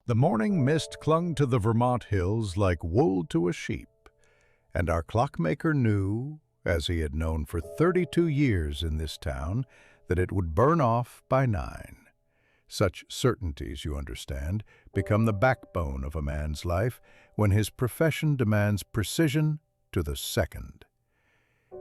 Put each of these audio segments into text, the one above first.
The morning mist clung to the Vermont hills like wool to a sheep, and our clockmaker knew, as he had known for 32 years in this town, that it would burn off by 9. Such certainties, you understand, become the backbone of a man's life when his profession demands precision to the second.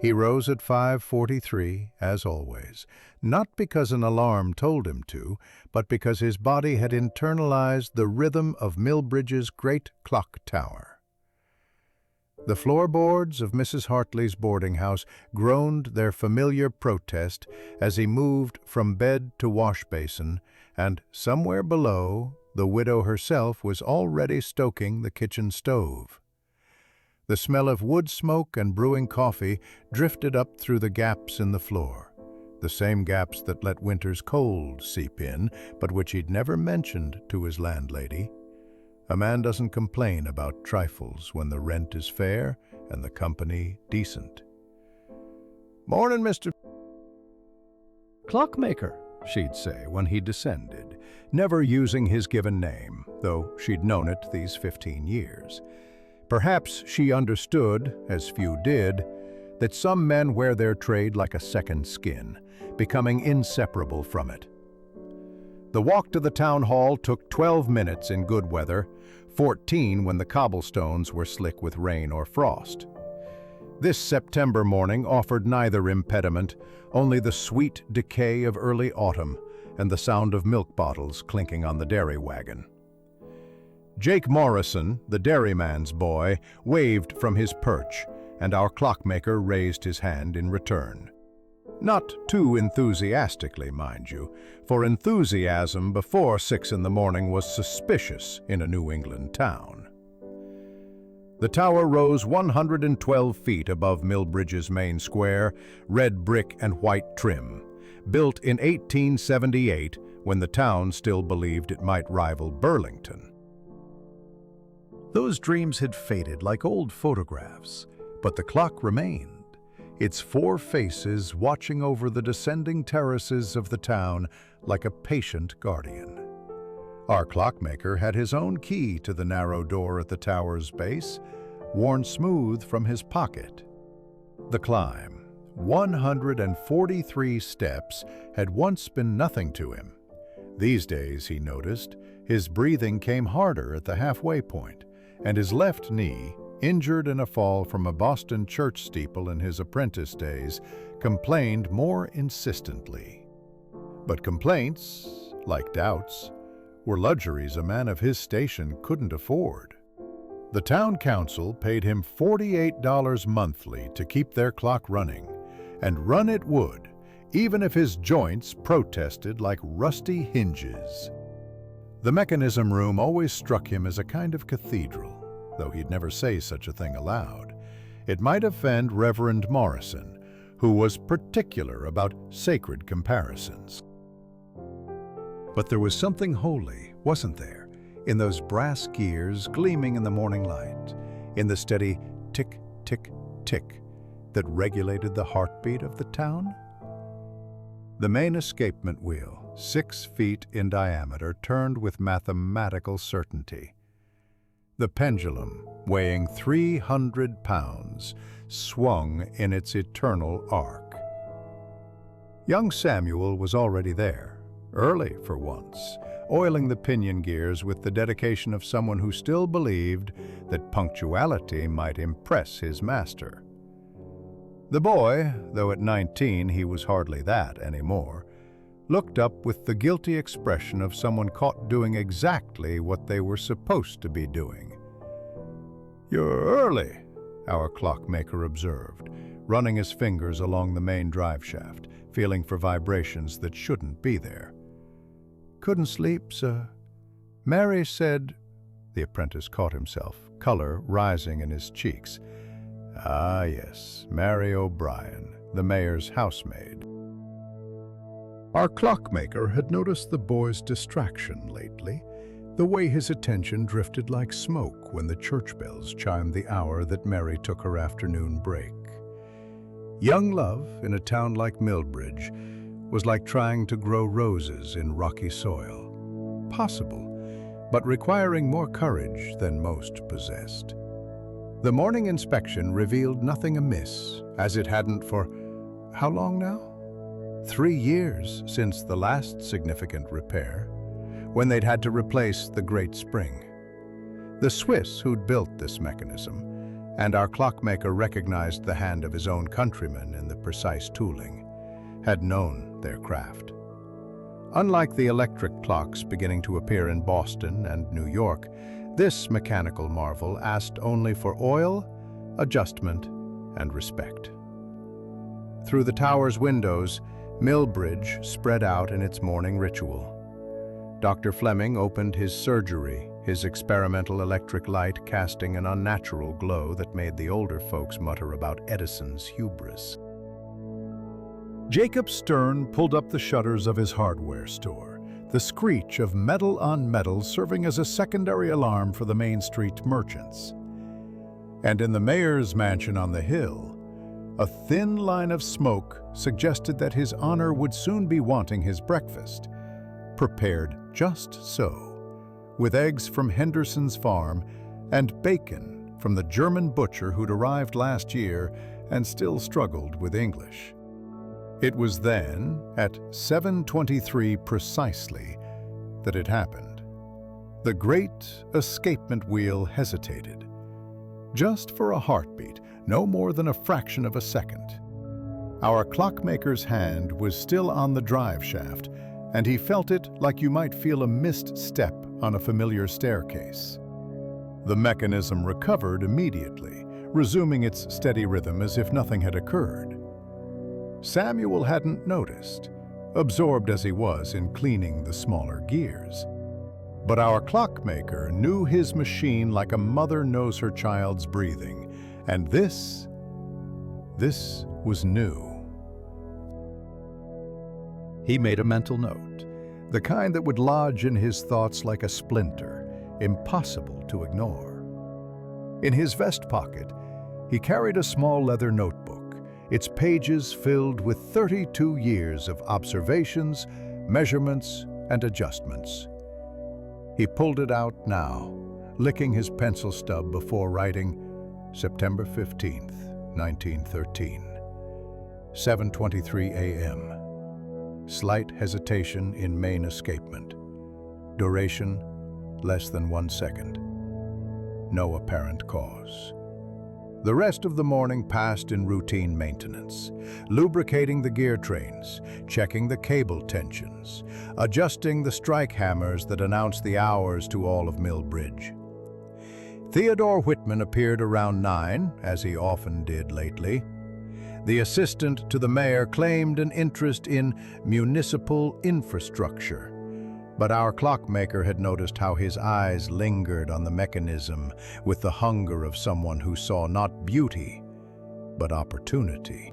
He rose at 5:43, as always, not because an alarm told him to, but because his body had internalized the rhythm of Millbridge's great clock tower. The floorboards of Mrs. Hartley's boarding house groaned their familiar protest as he moved from bed to wash basin, and somewhere below, the widow herself was already stoking the kitchen stove. The smell of wood smoke and brewing coffee drifted up through the gaps in the floor, the same gaps that let winter's cold seep in, but which he'd never mentioned to his landlady. A man doesn't complain about trifles when the rent is fair and the company decent. "Morning, Mr. Clockmaker," she'd say when he descended, never using his given name, though she'd known it these 15 years. Perhaps she understood, as few did, that some men wear their trade like a second skin, becoming inseparable from it. The walk to the town hall took 12 minutes in good weather, 14 when the cobblestones were slick with rain or frost. This September morning offered neither impediment, only the sweet decay of early autumn and the sound of milk bottles clinking on the dairy wagon. Jake Morrison, the dairyman's boy, waved from his perch, and our clockmaker raised his hand in return. Not too enthusiastically, mind you, for enthusiasm before 6 in the morning was suspicious in a New England town. The tower rose 112 feet above Millbridge's main square, red brick and white trim, built in 1878 when the town still believed it might rival Burlington. Those dreams had faded like old photographs, but the clock remained, its 4 faces watching over the descending terraces of the town like a patient guardian. Our clockmaker had his own key to the narrow door at the tower's base, worn smooth from his pocket. The climb, 143 steps, had once been nothing to him. These days, he noticed, his breathing came harder at the halfway point, and his left knee, injured in a fall from a Boston church steeple in his apprentice days, complained more insistently. But complaints, like doubts, were luxuries a man of his station couldn't afford. The town council paid him $48 monthly to keep their clock running, and run it would, even if his joints protested like rusty hinges. The mechanism room always struck him as a kind of cathedral, though he'd never say such a thing aloud. It might offend Reverend Morrison, who was particular about sacred comparisons. But there was something holy, wasn't there, in those brass gears gleaming in the morning light, in the steady tick, tick, tick that regulated the heartbeat of the town? The main escapement wheel, 6 feet in diameter, turned with mathematical certainty. The pendulum, weighing 300 pounds, swung in its eternal arc. Young Samuel was already there, early for once, oiling the pinion gears with the dedication of someone who still believed that punctuality might impress his master. The boy, though at 19 he was hardly that anymore, looked up with the guilty expression of someone caught doing exactly what they were supposed to be doing. "You're early," our clockmaker observed, running his fingers along the main drive shaft, feeling for vibrations that shouldn't be there. "Couldn't sleep, sir. Mary said—" The apprentice caught himself, color rising in his cheeks. Ah, yes, Mary O'Brien, the mayor's housemaid. Our clockmaker had noticed the boy's distraction lately, the way his attention drifted like smoke when the church bells chimed the hour that Mary took her afternoon break. Young love in a town like Millbridge was like trying to grow roses in rocky soil. Possible, but requiring more courage than most possessed. The morning inspection revealed nothing amiss, as it hadn't for how long now? 3 years since the last significant repair, when they'd had to replace the great spring. The Swiss who'd built this mechanism, and our clockmaker recognized the hand of his own countrymen in the precise tooling, had known their craft. Unlike the electric clocks beginning to appear in Boston and New York, this mechanical marvel asked only for oil, adjustment, and respect. Through the tower's windows, Millbridge spread out in its morning ritual. Dr. Fleming opened his surgery, his experimental electric light casting an unnatural glow that made the older folks mutter about Edison's hubris. Jacob Stern pulled up the shutters of his hardware store, the screech of metal on metal serving as a secondary alarm for the Main Street merchants. And in the mayor's mansion on the hill, a thin line of smoke suggested that His Honor would soon be wanting his breakfast, prepared just so, with eggs from Henderson's farm and bacon from the German butcher who'd arrived last year and still struggled with English. It was then, at 7:23 precisely, that it happened. The great escapement wheel hesitated. Just for a heartbeat, no more than a fraction of a second. Our clockmaker's hand was still on the drive shaft, and he felt it like you might feel a missed step on a familiar staircase. The mechanism recovered immediately, resuming its steady rhythm as if nothing had occurred. Samuel hadn't noticed, absorbed as he was in cleaning the smaller gears. But our clockmaker knew his machine like a mother knows her child's breathing, and this was new. He made a mental note, the kind that would lodge in his thoughts like a splinter, impossible to ignore. In his vest pocket, he carried a small leather notebook, its pages filled with 32 years of observations, measurements, and adjustments. He pulled it out now, licking his pencil stub before writing September 15th, 1913, 7:23 a.m. Slight hesitation in main escapement. Duration, less than 1 second. No apparent cause. The rest of the morning passed in routine maintenance, lubricating the gear trains, checking the cable tensions, adjusting the strike hammers that announced the hours to all of Millbridge. Theodore Whitman appeared around 9, as he often did lately. The assistant to the mayor claimed an interest in municipal infrastructure, but our clockmaker had noticed how his eyes lingered on the mechanism with the hunger of someone who saw not beauty, but opportunity.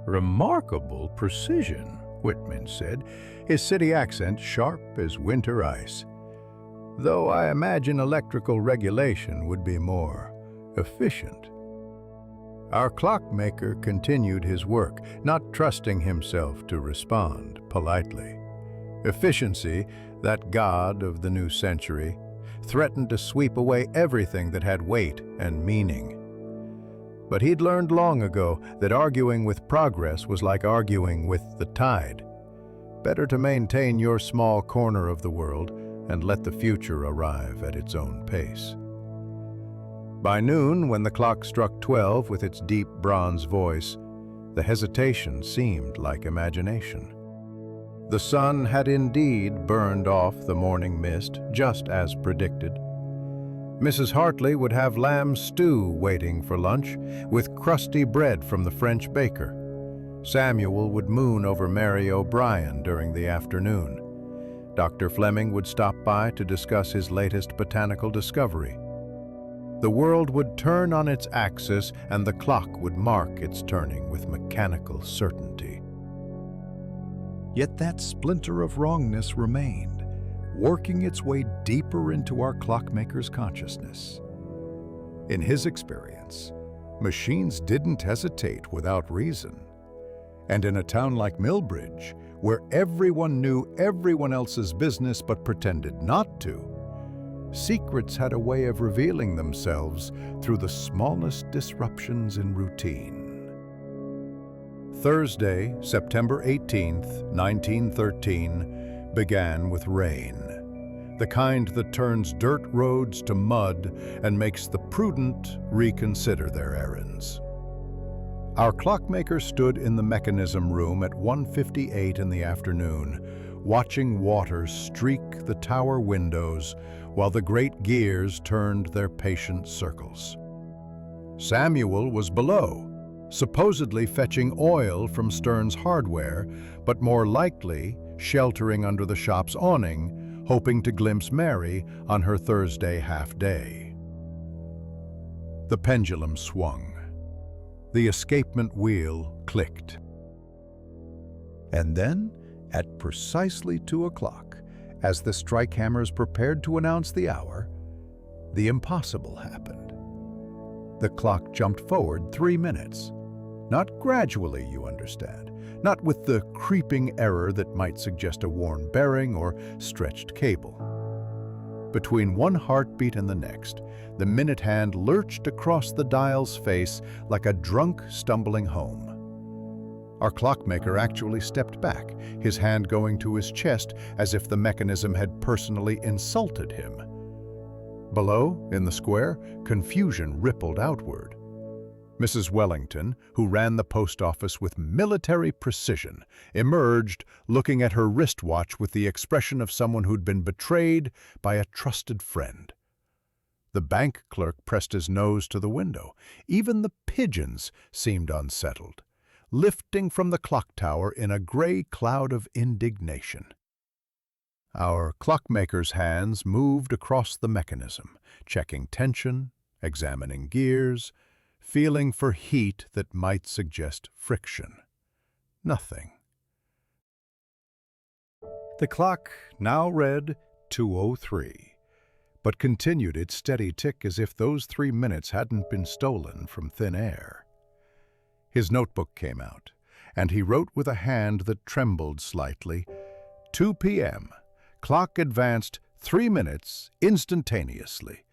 "Remarkable precision," Whitman said, his city accent sharp as winter ice. "Though I imagine electrical regulation would be more efficient." Our clockmaker continued his work, not trusting himself to respond politely. Efficiency, that god of the new century, threatened to sweep away everything that had weight and meaning. But he'd learned long ago that arguing with progress was like arguing with the tide. Better to maintain your small corner of the world and let the future arrive at its own pace. By noon, when the clock struck 12 with its deep bronze voice, the hesitation seemed like imagination. The sun had indeed burned off the morning mist, just as predicted. Mrs. Hartley would have lamb stew waiting for lunch, with crusty bread from the French baker. Samuel would moon over Mary O'Brien during the afternoon. Dr. Fleming would stop by to discuss his latest botanical discovery. The world would turn on its axis, and the clock would mark its turning with mechanical certainty. Yet that splinter of wrongness remained, working its way deeper into our clockmaker's consciousness. In his experience, machines didn't hesitate without reason. And in a town like Millbridge, where everyone knew everyone else's business but pretended not to. Secrets had a way of revealing themselves through the smallest disruptions in routine. Thursday, September 18th, 1913, began with rain. The kind that turns dirt roads to mud and makes the prudent reconsider their errands. Our clockmaker stood in the mechanism room at 1:58 in the afternoon, watching water streak the tower windows while the great gears turned their patient circles. Samuel was below, supposedly fetching oil from Stern's hardware, but more likely sheltering under the shop's awning, hoping to glimpse Mary on her Thursday half-day. The pendulum swung. The escapement wheel clicked. And then, at precisely 2 o'clock, as the strike hammers prepared to announce the hour, the impossible happened. The clock jumped forward 3 minutes. Not gradually, you understand, not with the creeping error that might suggest a worn bearing or stretched cable. Between one heartbeat and the next, the minute hand lurched across the dial's face like a drunk stumbling home. Our clockmaker actually stepped back, his hand going to his chest as if the mechanism had personally insulted him. Below, in the square, confusion rippled outward. Mrs. Wellington, who ran the post office with military precision, emerged, looking at her wristwatch with the expression of someone who'd been betrayed by a trusted friend. The bank clerk pressed his nose to the window. Even the pigeons seemed unsettled, lifting from the clock tower in a gray cloud of indignation. Our clockmaker's hands moved across the mechanism, checking tension, examining gears, feeling for heat that might suggest friction. Nothing. The clock now read 2:03, but continued its steady tick as if those 3 minutes hadn't been stolen from thin air. His notebook came out, and he wrote with a hand that trembled slightly, 2 p.m. Clock advanced 3 minutes instantaneously.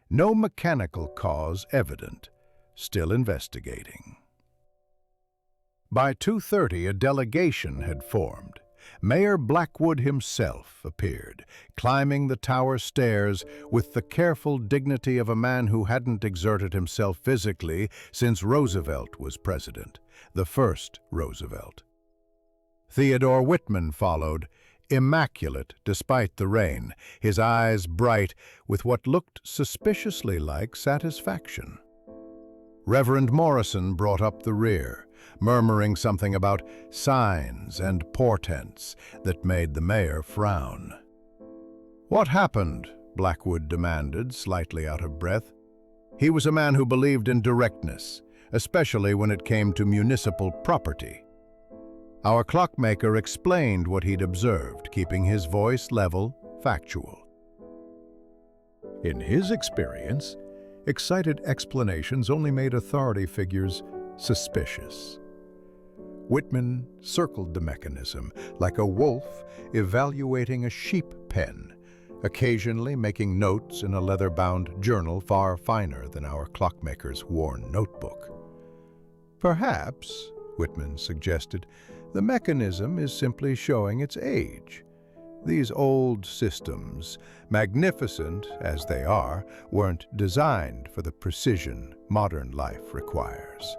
No mechanical cause evident. Still investigating. By 2:30, a delegation had formed. Mayor Blackwood himself appeared, climbing the tower stairs with the careful dignity of a man who hadn't exerted himself physically since Roosevelt was president, the first Roosevelt. Theodore Whitman followed, immaculate despite the rain, his eyes bright with what looked suspiciously like satisfaction. Reverend Morrison brought up the rear, murmuring something about signs and portents that made the mayor frown. "What happened?" Blackwood demanded, slightly out of breath. He was a man who believed in directness, especially when it came to municipal property. Our clockmaker explained what he'd observed, keeping his voice level, factual. In his experience, excited explanations only made authority figures suspicious. Whitman circled the mechanism like a wolf evaluating a sheep pen, occasionally making notes in a leather-bound journal far finer than our clockmaker's worn notebook. Perhaps, Whitman suggested, the mechanism is simply showing its age. These old systems, magnificent as they are, weren't designed for the precision modern life requires.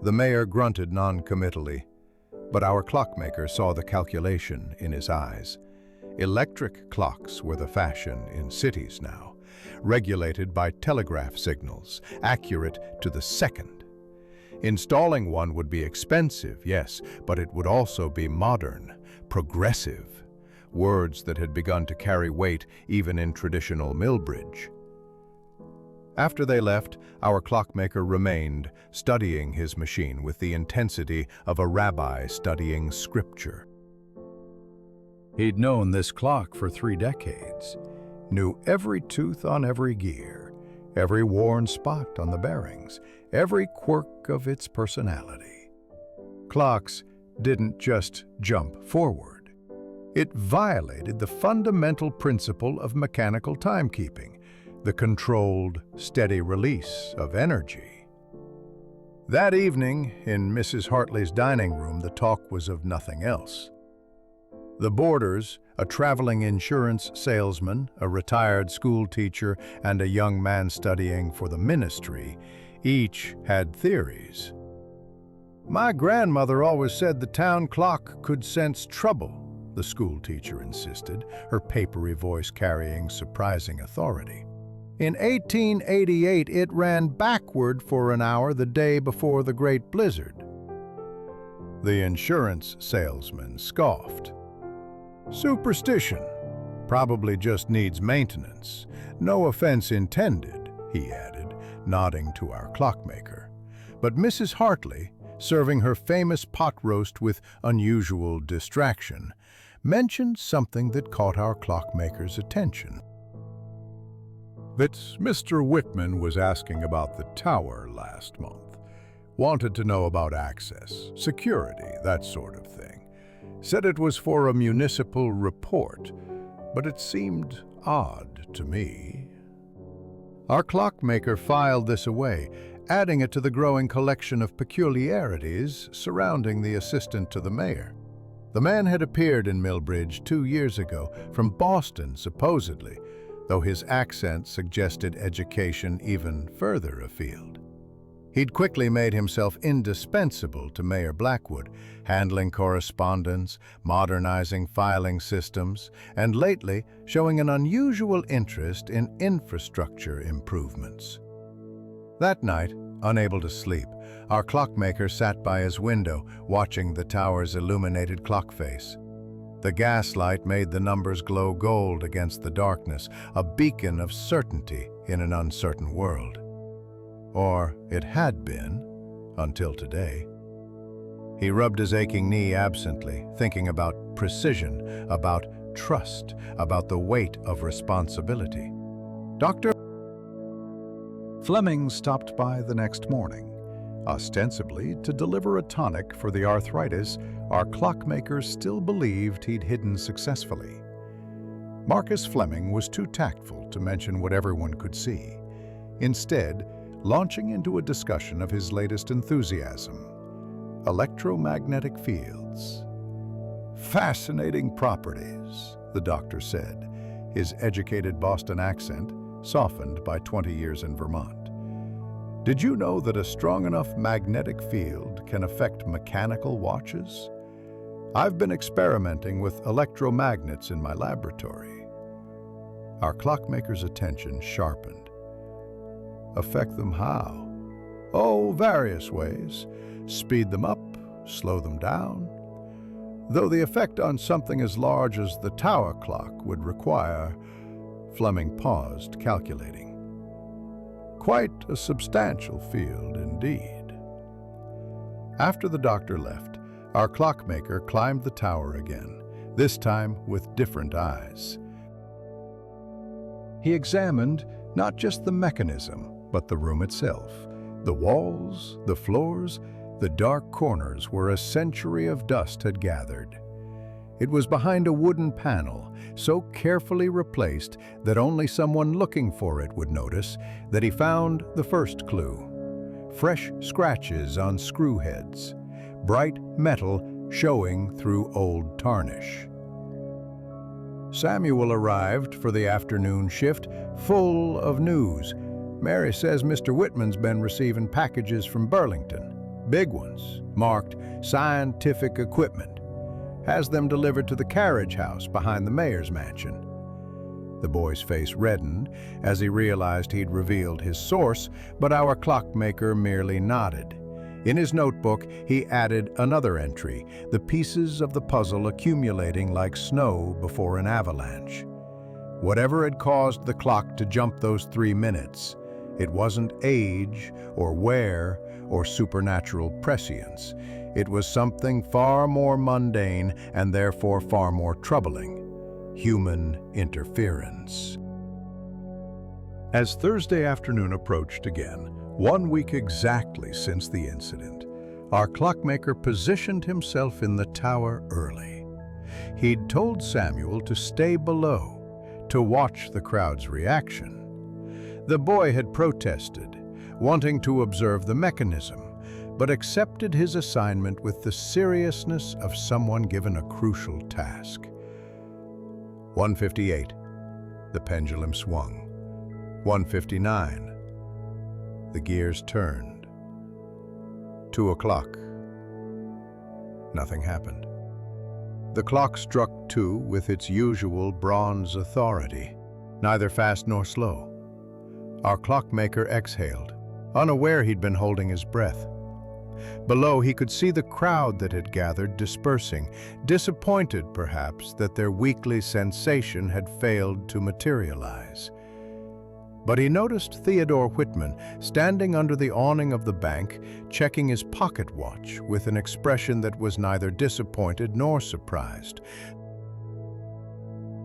The mayor grunted non-committally, but our clockmaker saw the calculation in his eyes. Electric clocks were the fashion in cities now, regulated by telegraph signals, accurate to the second. Installing one would be expensive, yes, but it would also be modern, progressive, words that had begun to carry weight even in traditional Millbridge. After they left, our clockmaker remained, studying his machine with the intensity of a rabbi studying scripture. He'd known this clock for 3 decades, knew every tooth on every gear, every worn spot on the bearings, every quirk of its personality. Clocks didn't just jump forward. It violated the fundamental principle of mechanical timekeeping, the controlled, steady release of energy. That evening, in Mrs. Hartley's dining room, the talk was of nothing else. The boarders, a traveling insurance salesman, a retired school teacher, and a young man studying for the ministry, each had theories. "My grandmother always said the town clock could sense trouble," the school teacher insisted, her papery voice carrying surprising authority. "In 1888, it ran backward for an hour the day before the Great Blizzard." The insurance salesman scoffed. "Superstition. Probably just needs maintenance. No offense intended," he added, nodding to our clockmaker. But Mrs. Hartley, serving her famous pot roast with unusual distraction, mentioned something that caught our clockmaker's attention. That Mr. Whitman was asking about the tower last month. Wanted to know about access, security, that sort of thing. Said it was for a municipal report, but it seemed odd to me. Our clockmaker filed this away, adding it to the growing collection of peculiarities surrounding the assistant to the mayor. The man had appeared in Millbridge 2 years ago, from Boston supposedly, though his accent suggested education even further afield. He'd quickly made himself indispensable to Mayor Blackwood, handling correspondence, modernizing filing systems, and lately showing an unusual interest in infrastructure improvements. That night, unable to sleep, our clockmaker sat by his window, watching the tower's illuminated clock face. The gaslight made the numbers glow gold against the darkness, a beacon of certainty in an uncertain world. Or it had been, until today. He rubbed his aching knee absently, thinking about precision, about trust, about the weight of responsibility. Dr. Fleming stopped by the next morning, ostensibly to deliver a tonic for the arthritis our clockmaker still believed he'd hidden successfully. Marcus Fleming was too tactful to mention what everyone could see, instead launching into a discussion of his latest enthusiasm: electromagnetic fields. "Fascinating properties," the doctor said, his educated Boston accent softened by 20 years in Vermont. "Did you know that a strong enough magnetic field can affect mechanical watches? I've been experimenting with electromagnets in my laboratory." Our clockmaker's attention sharpened. "Affect them how?" "Oh, various ways. Speed them up, slow them down. Though the effect on something as large as the tower clock would require..." Fleming paused, calculating. "Quite a substantial field indeed." After the doctor left, our clockmaker climbed the tower again, this time with different eyes. He examined not just the mechanism, but the room itself. The walls, the floors, the dark corners where a century of dust had gathered. It was behind a wooden panel, so carefully replaced that only someone looking for it would notice that he found the first clue: fresh scratches on screw heads, bright metal showing through old tarnish. Samuel arrived for the afternoon shift, full of news. "Mary says Mr. Whitman's been receiving packages from Burlington, big ones, marked scientific equipment. Has them delivered to the carriage house behind the mayor's mansion." The boy's face reddened as he realized he'd revealed his source, but our clockmaker merely nodded. In his notebook, he added another entry, the pieces of the puzzle accumulating like snow before an avalanche. Whatever had caused the clock to jump those 3 minutes, it wasn't age or wear or supernatural prescience. It was something far more mundane and therefore far more troubling: human interference. As Thursday afternoon approached again, 1 week exactly since the incident, Our clockmaker positioned himself in the tower early. He'd told Samuel to stay below, to watch the crowd's reaction. The boy had protested, wanting to observe the mechanism, but accepted his assignment with the seriousness of someone given a crucial task. 1:58. The pendulum swung. 1:59. The gears turned. 2 o'clock. Nothing happened. The clock struck 2 with its usual bronze authority, neither fast nor slow. Our clockmaker exhaled, unaware he'd been holding his breath. Below, he could see the crowd that had gathered dispersing, disappointed perhaps that their weekly sensation had failed to materialize. But he noticed Theodore Whitman standing under the awning of the bank, checking his pocket watch with an expression that was neither disappointed nor surprised.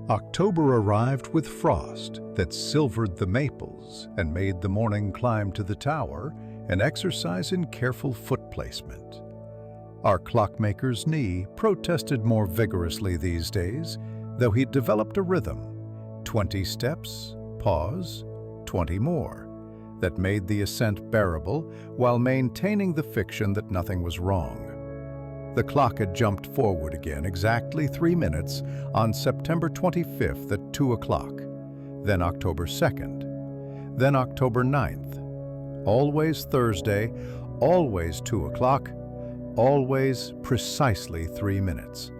October arrived with frost that silvered the maples and made the morning climb to the tower an exercise in careful foot placement. Our clockmaker's knee protested more vigorously these days, though he'd developed a rhythm. 20 steps, pause, 20 more, that made the ascent bearable while maintaining the fiction that nothing was wrong. The clock had jumped forward again exactly 3 minutes on September 25th at 2 o'clock, then October 2nd, then October 9th. Always Thursday, always 2 o'clock, always precisely 3 minutes.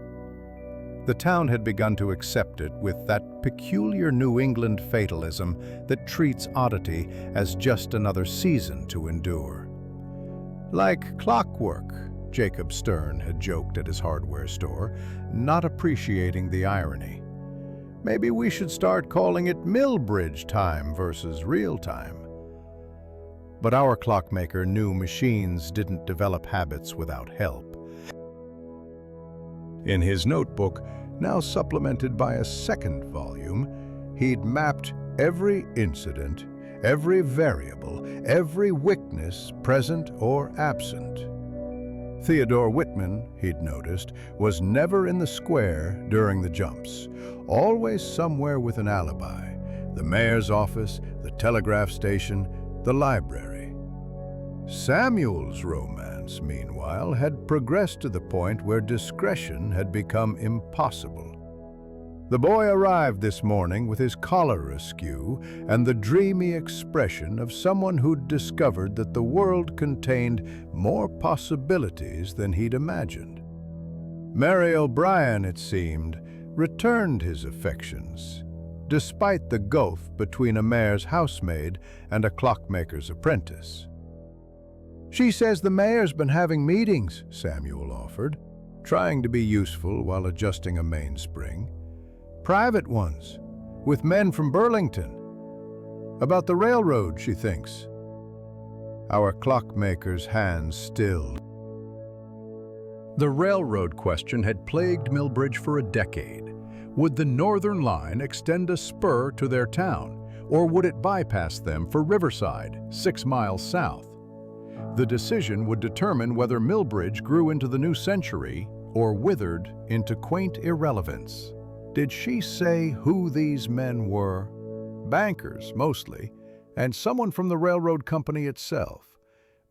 The town had begun to accept it with that peculiar New England fatalism that treats oddity as just another season to endure. Like clockwork, Jacob Stern had joked at his hardware store, not appreciating the irony. Maybe we should start calling it Millbridge time versus real time. But our clockmaker knew machines didn't develop habits without help. In his notebook, now supplemented by a second volume, he'd mapped every incident, every variable, every witness, present or absent. Theodore Whitman, he'd noticed, was never in the square during the jumps, always somewhere with an alibi: the mayor's office, the telegraph station, the library. Samuel's romance, meanwhile, had progressed to the point where discretion had become impossible. The boy arrived this morning with his collar askew and the dreamy expression of someone who'd discovered that the world contained more possibilities than he'd imagined. Mary O'Brien, it seemed, returned his affections, despite the gulf between a mayor's housemaid and a clockmaker's apprentice. "She says the mayor's been having meetings," Samuel offered, trying to be useful while adjusting a mainspring. "Private ones, with men from Burlington. About the railroad, she thinks." Our clockmaker's hands stilled. The railroad question had plagued Millbridge for a decade. Would the Northern Line extend a spur to their town, or would it bypass them for Riverside, 6 miles south? The decision would determine whether Millbridge grew into the new century or withered into quaint irrelevance. Did she say who these men were? Bankers, mostly, and someone from the railroad company itself.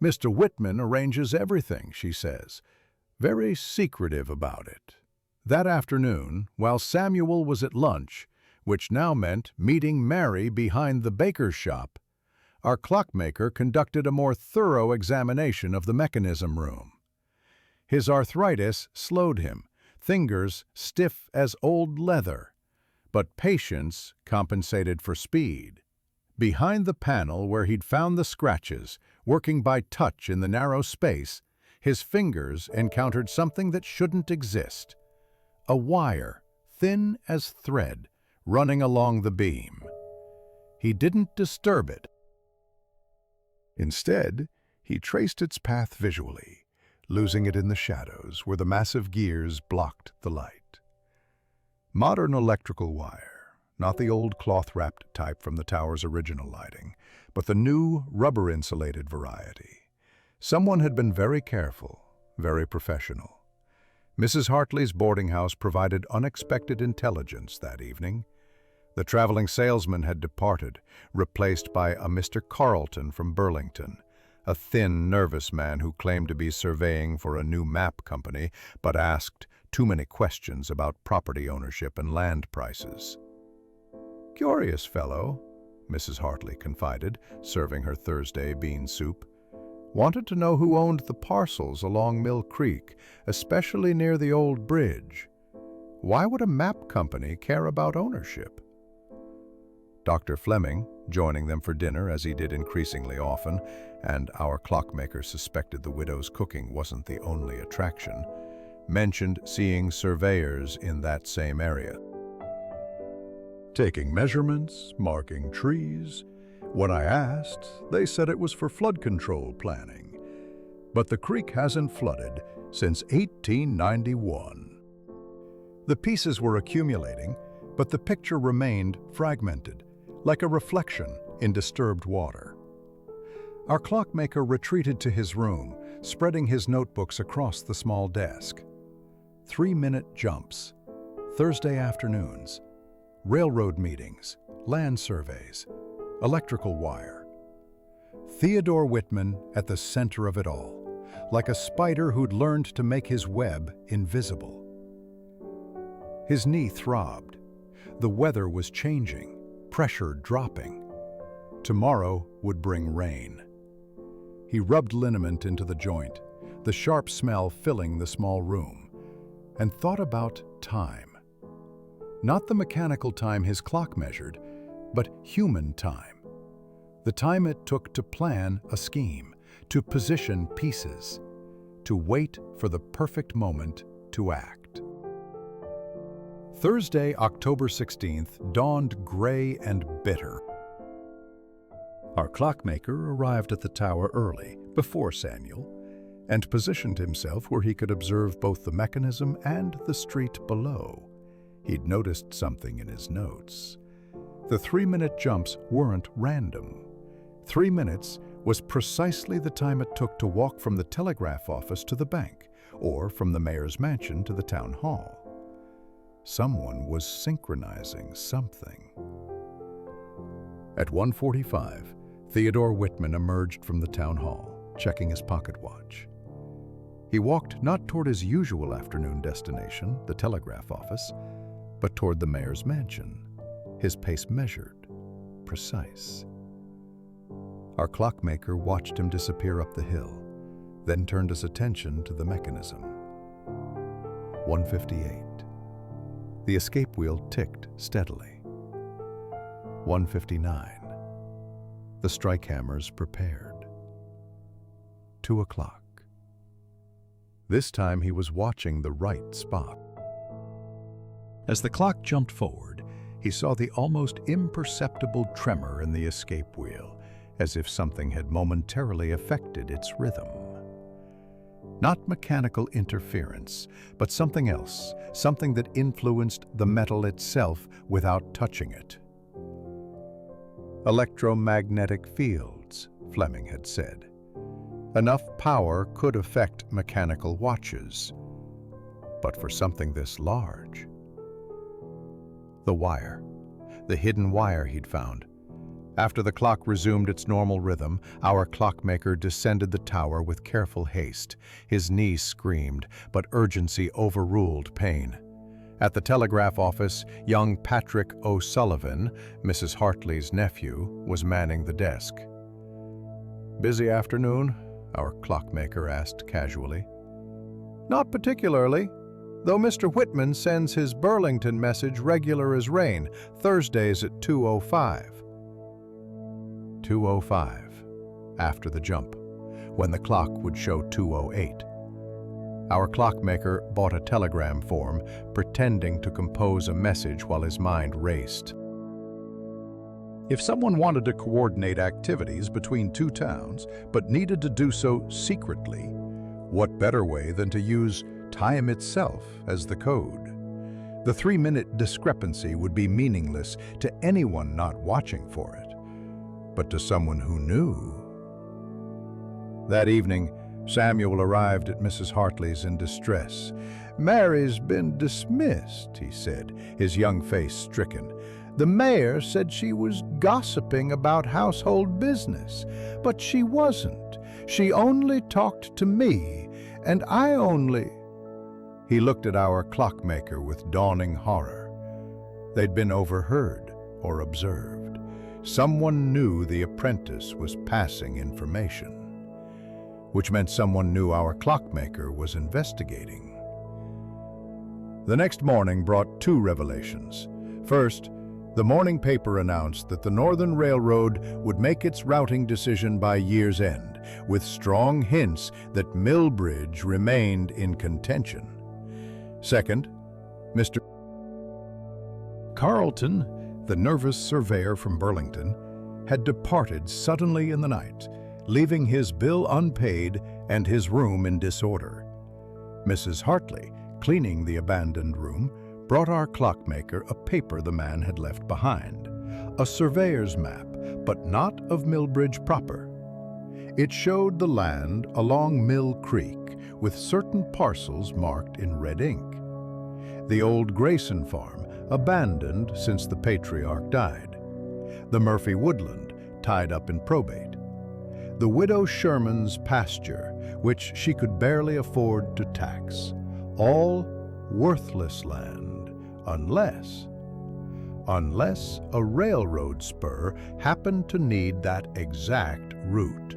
Mr. Whitman arranges everything, she says, very secretive about it. That afternoon, while Samuel was at lunch, which now meant meeting Mary behind the baker's shop, our clockmaker conducted a more thorough examination of the mechanism room. His arthritis slowed him, fingers stiff as old leather, but patience compensated for speed. Behind the panel where he'd found the scratches, working by touch in the narrow space, his fingers encountered something that shouldn't exist: a wire, thin as thread, running along the beam. He didn't disturb it. Instead, he traced its path visually, losing it in the shadows where the massive gears blocked the light. Modern electrical wire, not the old cloth-wrapped type from the tower's original lighting, but the new rubber-insulated variety. Someone had been very careful, very professional. Mrs. Hartley's boarding house provided unexpected intelligence that evening. The traveling salesman had departed, replaced by a Mr. Carlton from Burlington, a thin, nervous man who claimed to be surveying for a new map company, but asked too many questions about property ownership and land prices. "Curious fellow," Mrs. Hartley confided, serving her Thursday bean soup. "Wanted to know who owned the parcels along Mill Creek, especially near the old bridge. Why would a map company care about ownership?" Dr. Fleming, joining them for dinner as he did increasingly often, and our clockmaker suspected the widow's cooking wasn't the only attraction, mentioned seeing surveyors in that same area. "Taking measurements, marking trees. When I asked, they said it was for flood control planning. But the creek hasn't flooded since 1891. The pieces were accumulating, but the picture remained fragmented, like a reflection in disturbed water. Our clockmaker retreated to his room, spreading his notebooks across the small desk. 3-minute jumps, Thursday afternoons, railroad meetings, land surveys, electrical wire. Theodore Whitman at the center of it all, like a spider who'd learned to make his web invisible. His knee throbbed. The weather was changing, pressure dropping. Tomorrow would bring rain. He rubbed liniment into the joint, the sharp smell filling the small room, and thought about time. Not the mechanical time his clock measured, but human time. The time it took to plan a scheme, to position pieces, to wait for the perfect moment to act. Thursday, October 16th, dawned gray and bitter. Our clockmaker arrived at the tower early, before Samuel, and positioned himself where he could observe both the mechanism and the street below. He'd noticed something in his notes. The 3-minute jumps weren't random. 3 minutes was precisely the time it took to walk from the telegraph office to the bank, or from the mayor's mansion to the town hall. Someone was synchronizing something. At 1:45, Theodore Whitman emerged from the town hall, checking his pocket watch. He walked not toward his usual afternoon destination, the telegraph office, but toward the mayor's mansion, his pace measured, precise. Our clockmaker watched him disappear up the hill, then turned his attention to the mechanism. 1:58. The escape wheel ticked steadily. 1:59. The strike hammers prepared. 2 o'clock. This time he was watching the right spot. As the clock jumped forward, he saw the almost imperceptible tremor in the escape wheel, as if something had momentarily affected its rhythm. Not mechanical interference, but something else, something that influenced the metal itself without touching it. Electromagnetic fields, Fleming had said. Enough power could affect mechanical watches, but for something this large. The wire, the hidden wire he'd found. After the clock resumed its normal rhythm, our clockmaker descended the tower with careful haste. His knees screamed, but urgency overruled pain. At the telegraph office, young Patrick O'Sullivan, Mrs. Hartley's nephew, was manning the desk. "Busy afternoon?" our clockmaker asked casually. "Not particularly, though Mr. Whitman sends his Burlington message regular as rain, Thursdays at 2:05. 2:05, after the jump, when the clock would show 2:08. Our clockmaker bought a telegram form, pretending to compose a message while his mind raced. If someone wanted to coordinate activities between two towns, but needed to do so secretly, what better way than to use time itself as the code? The 3-minute discrepancy would be meaningless to anyone not watching for it, but to someone who knew. That evening, Samuel arrived at Mrs. Hartley's in distress. "Mary's been dismissed," he said, his young face stricken. "The mayor said she was gossiping about household business, but she wasn't. She only talked to me, and I only—" He looked at our clockmaker with dawning horror. They'd been overheard or observed. Someone knew the apprentice was passing information, which meant someone knew our clockmaker was investigating. The next morning brought two revelations. First, the morning paper announced that the Northern Railroad would make its routing decision by year's end, with strong hints that Millbridge remained in contention. Second, Mr. Carlton, the nervous surveyor from Burlington, had departed suddenly in the night, leaving his bill unpaid and his room in disorder. Mrs. Hartley, cleaning the abandoned room, brought our clockmaker a paper the man had left behind, a surveyor's map, but not of Millbridge proper. It showed the land along Mill Creek, with certain parcels marked in red ink. The old Grayson farm, abandoned since the patriarch died. The Murphy woodland, tied up in probate. The widow Sherman's pasture, which she could barely afford to tax. All worthless land, unless a railroad spur happened to need that exact route.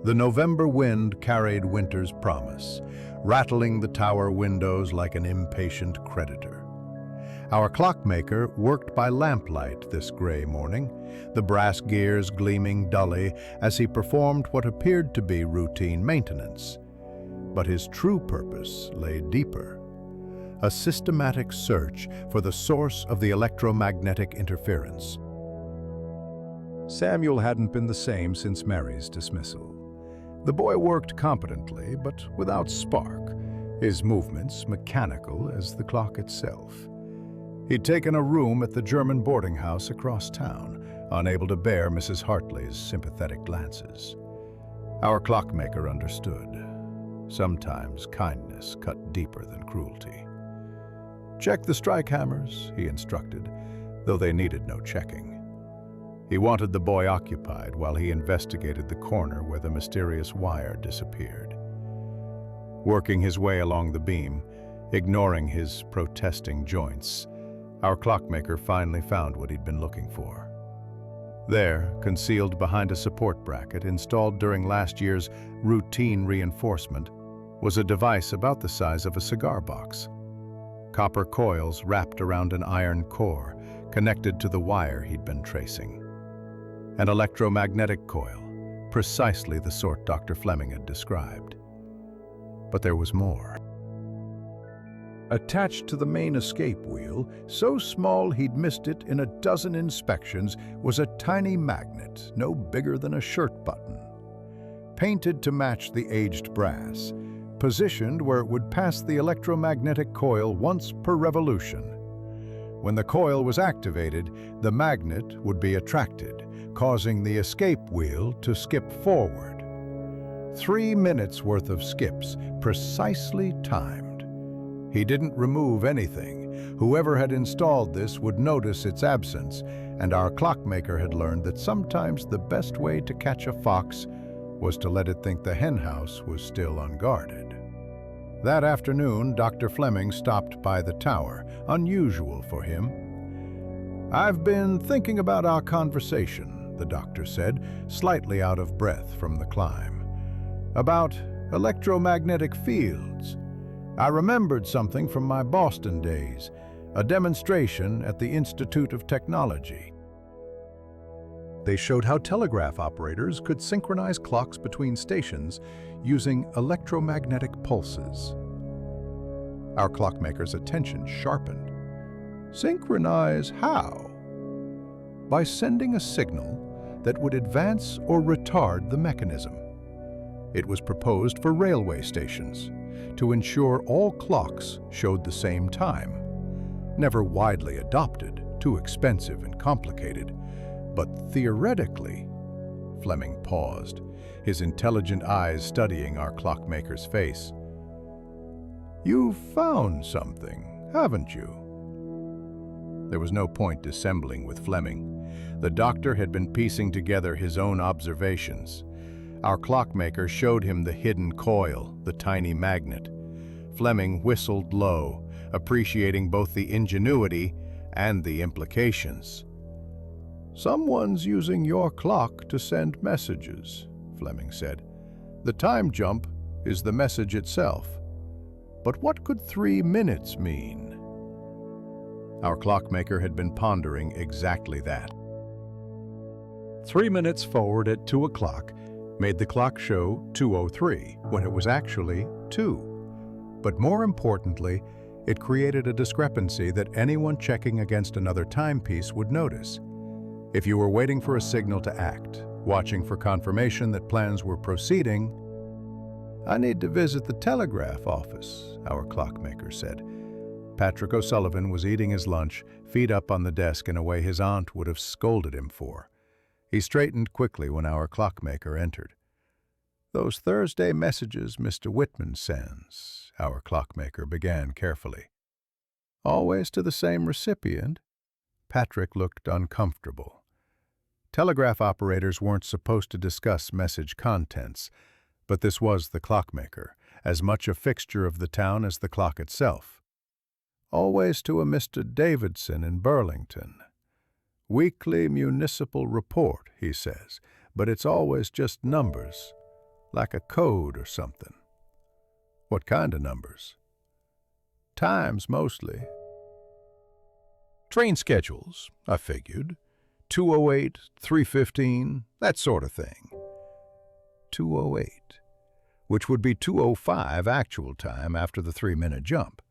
The November wind carried winter's promise, rattling the tower windows like an impatient creditor. Our clockmaker worked by lamplight this gray morning, the brass gears gleaming dully as he performed what appeared to be routine maintenance. But his true purpose lay deeper, a systematic search for the source of the electromagnetic interference. Samuel hadn't been the same since Mary's dismissal. The boy worked competently, but without spark, his movements mechanical as the clock itself. He'd taken a room at the German boarding house across town, unable to bear Mrs. Hartley's sympathetic glances. Our clockmaker understood. Sometimes kindness cut deeper than cruelty. "Check the strike hammers," he instructed, though they needed no checking. He wanted the boy occupied while he investigated the corner where the mysterious wire disappeared. Working his way along the beam, ignoring his protesting joints, our clockmaker finally found what he'd been looking for. There, concealed behind a support bracket installed during last year's routine reinforcement, was a device about the size of a cigar box. Copper coils wrapped around an iron core connected to the wire he'd been tracing. An electromagnetic coil, precisely the sort Dr. Fleming had described. But there was more. Attached to the main escape wheel, so small he'd missed it in a dozen inspections, was a tiny magnet, no bigger than a shirt button. Painted to match the aged brass, positioned where it would pass the electromagnetic coil once per revolution. When the coil was activated, the magnet would be attracted, causing the escape wheel to skip forward. 3 minutes worth of skips, precisely timed. He didn't remove anything. Whoever had installed this would notice its absence, and our clockmaker had learned that sometimes the best way to catch a fox was to let it think the henhouse was still unguarded. That afternoon, Dr. Fleming stopped by the tower, unusual for him. "I've been thinking about our conversation," the doctor said, slightly out of breath from the climb. "About electromagnetic fields. I remembered something from my Boston days, a demonstration at the Institute of Technology. They showed how telegraph operators could synchronize clocks between stations using electromagnetic pulses." Our clockmaker's attention sharpened. "Synchronize how?" "By sending a signal that would advance or retard the mechanism. It was proposed for railway stations, to ensure all clocks showed the same time. Never widely adopted, too expensive and complicated, but theoretically Fleming paused, his intelligent eyes studying our clockmaker's face. "You've found something, haven't you?" There was no point dissembling with Fleming. The doctor had been piecing together his own observations. Our clockmaker showed him the hidden coil, the tiny magnet. Fleming whistled low, appreciating both the ingenuity and the implications. "Someone's using your clock to send messages," Fleming said. "The time jump is the message itself. But what could 3 minutes mean?" Our clockmaker had been pondering exactly that. 3 minutes forward at 2 o'clock made the clock show 2:03 when it was actually 2. But more importantly, it created a discrepancy that anyone checking against another timepiece would notice. If you were waiting for a signal to act, watching for confirmation that plans were proceeding, "I need to visit the telegraph office," our clockmaker said. Patrick O'Sullivan was eating his lunch, feet up on the desk in a way his aunt would have scolded him for. He straightened quickly when our clockmaker entered. "Those Thursday messages Mr. Whitman sends," our clockmaker began carefully. "Always to the same recipient?" Patrick looked uncomfortable. Telegraph operators weren't supposed to discuss message contents, but this was the clockmaker, as much a fixture of the town as the clock itself. "Always to a Mr. Davidson in Burlington. Weekly municipal report," he says, "but it's always just numbers, like a code or something." "What kind of numbers?" "Times, mostly." "Train schedules, I figured. 2:08, 3:15, that sort of thing." 2:08, which would be 2:05 actual time after the 3-minute jump.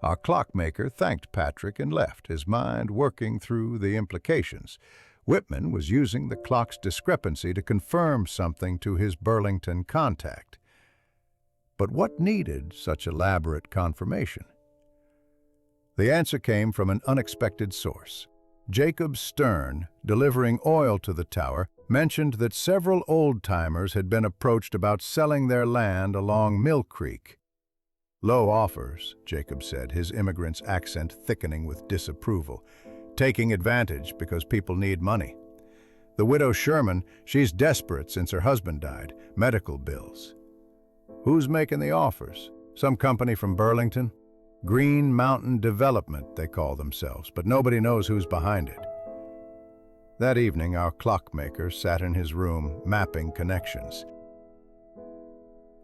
Our clockmaker thanked Patrick and left, his mind working through the implications. Whitman was using the clock's discrepancy to confirm something to his Burlington contact. But what needed such elaborate confirmation? The answer came from an unexpected source. Jacob Stern, delivering oil to the tower, mentioned that several old-timers had been approached about selling their land along Mill Creek. "Low offers," Jacob said, his immigrant's accent thickening with disapproval. "Taking advantage because people need money. The widow Sherman, she's desperate since her husband died. Medical bills." "Who's making the offers? Some company from Burlington? Green Mountain Development, they call themselves, but nobody knows who's behind it." That evening, our clockmaker sat in his room, mapping connections.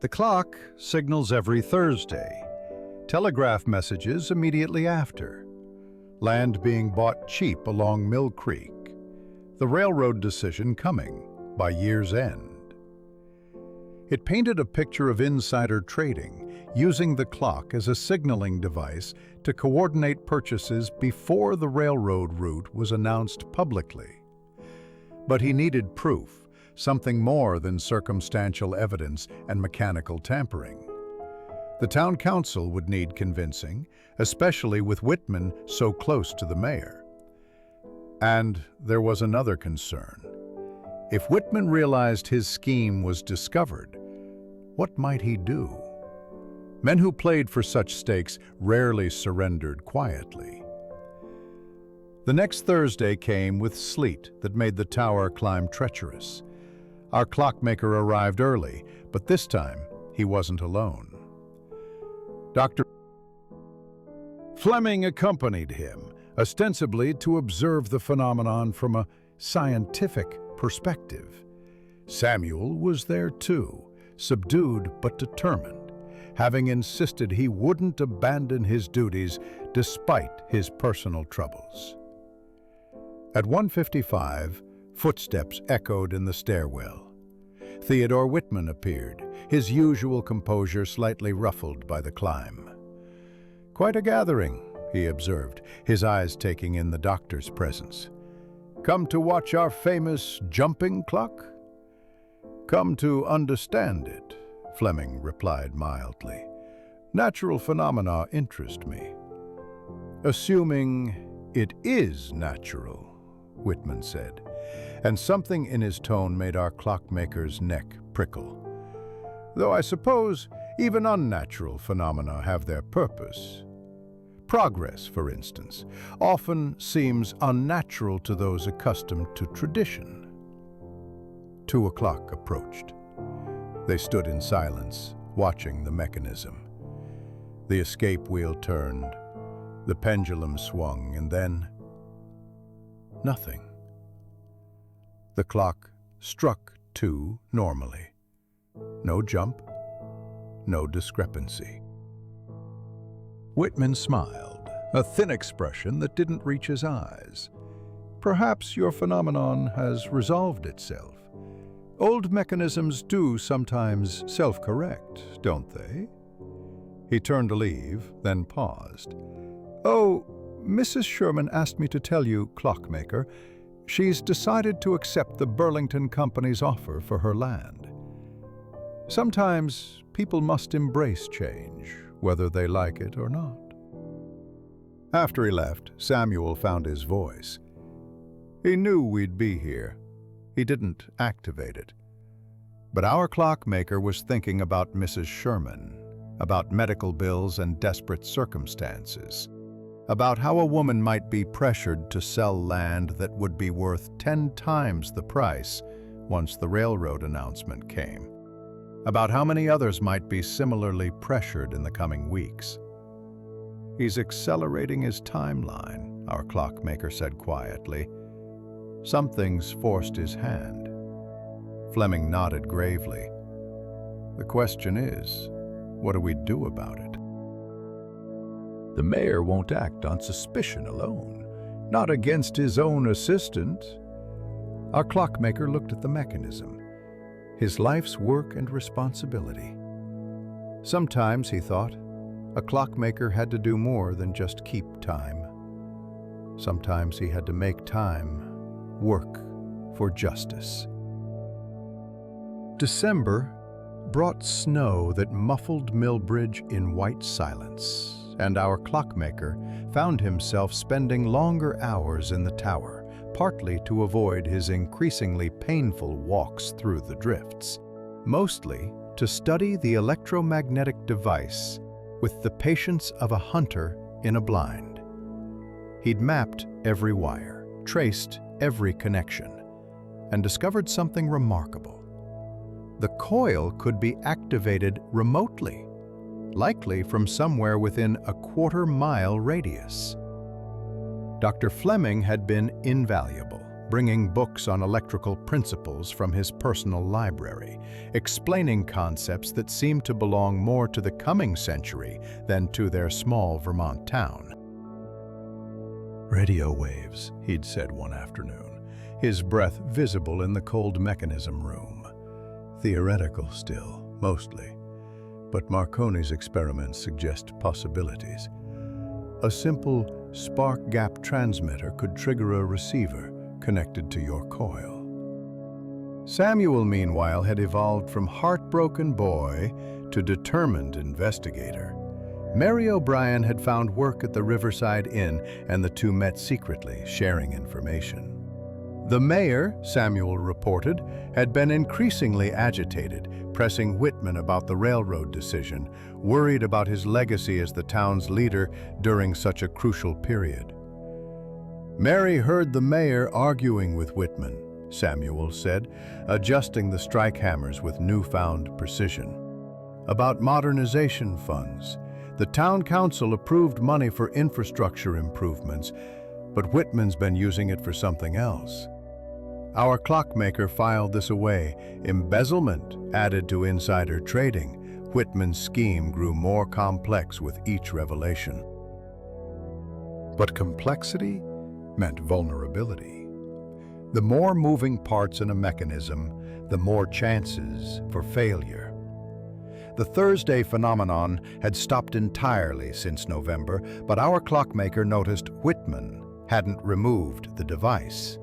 The clock signals every Thursday. Telegraph messages immediately after. Land being bought cheap along Mill Creek. The railroad decision coming by year's end. It painted a picture of insider trading, using the clock as a signaling device to coordinate purchases before the railroad route was announced publicly. But he needed proof, something more than circumstantial evidence and mechanical tampering. The town council would need convincing, especially with Whitman so close to the mayor. And there was another concern. If Whitman realized his scheme was discovered, what might he do? Men who played for such stakes rarely surrendered quietly. The next Thursday came with sleet that made the tower climb treacherous. Our clockmaker arrived early, but this time he wasn't alone. Dr. Fleming accompanied him, ostensibly to observe the phenomenon from a scientific perspective. Samuel was there too, subdued but determined, having insisted he wouldn't abandon his duties despite his personal troubles. At 1:55, footsteps echoed in the stairwell. Theodore Whitman appeared, his usual composure slightly ruffled by the climb. "Quite a gathering," he observed, his eyes taking in the doctor's presence. "Come to watch our famous jumping clock?" "Come to understand it," Fleming replied mildly. "Natural phenomena interest me." "Assuming it is natural," Whitman said. and something in his tone made our clockmaker's neck prickle. Though I suppose even unnatural phenomena have their purpose. Progress, for instance, often seems unnatural to those accustomed to tradition. 2 o'clock approached. They stood in silence, watching the mechanism. The escape wheel turned, the pendulum swung, and then nothing. The clock struck 2 normally. No jump, no discrepancy. Whitman smiled, a thin expression that didn't reach his eyes. Perhaps your phenomenon has resolved itself. Old mechanisms do sometimes self-correct, don't they? He turned to leave, then paused. Oh, Mrs. Sherman asked me to tell you, clockmaker, she's decided to accept the Burlington Company's offer for her land. Sometimes people must embrace change, whether they like it or not. After he left, Samuel found his voice. He knew we'd be here. He didn't activate it. But our clockmaker was thinking about Mrs. Sherman, about medical bills and desperate circumstances, about how a woman might be pressured to sell land that would be worth 10 times the price once the railroad announcement came, about how many others might be similarly pressured in the coming weeks. He's accelerating his timeline, our clockmaker said quietly. Something's forced his hand. Fleming nodded gravely. The question is, what do we do about it? The mayor won't act on suspicion alone, not against his own assistant. Our clockmaker looked at the mechanism, his life's work and responsibility. Sometimes, he thought, a clockmaker had to do more than just keep time. Sometimes he had to make time work for justice. December brought snow that muffled Millbridge in white silence, and our clockmaker found himself spending longer hours in the tower, partly to avoid his increasingly painful walks through the drifts, mostly to study the electromagnetic device with the patience of a hunter in a blind. He'd mapped every wire, traced every connection, and discovered something remarkable. The coil could be activated remotely, likely from somewhere within a quarter-mile radius. Dr. Fleming had been invaluable, bringing books on electrical principles from his personal library, explaining concepts that seemed to belong more to the coming century than to their small Vermont town. Radio waves, he'd said one afternoon, his breath visible in the cold mechanism room. Theoretical still, mostly, but Marconi's experiments suggest possibilities. A simple spark gap transmitter could trigger a receiver connected to your coil. Samuel, meanwhile, had evolved from heartbroken boy to determined investigator. Mary O'Brien had found work at the Riverside Inn, and the two met secretly, sharing information. The mayor, Samuel reported, had been increasingly agitated, pressing Whitman about the railroad decision, worried about his legacy as the town's leader during such a crucial period. Mary heard the mayor arguing with Whitman, Samuel said, adjusting the strike hammers with newfound precision. About modernization funds. The town council approved money for infrastructure improvements, but Whitman's been using it for something else. Our clockmaker filed this away. Embezzlement added to insider trading. Whitman's scheme grew more complex with each revelation. But complexity meant vulnerability. The more moving parts in a mechanism, the more chances for failure. The Thursday phenomenon had stopped entirely since November, but our clockmaker noticed Whitman hadn't removed the device.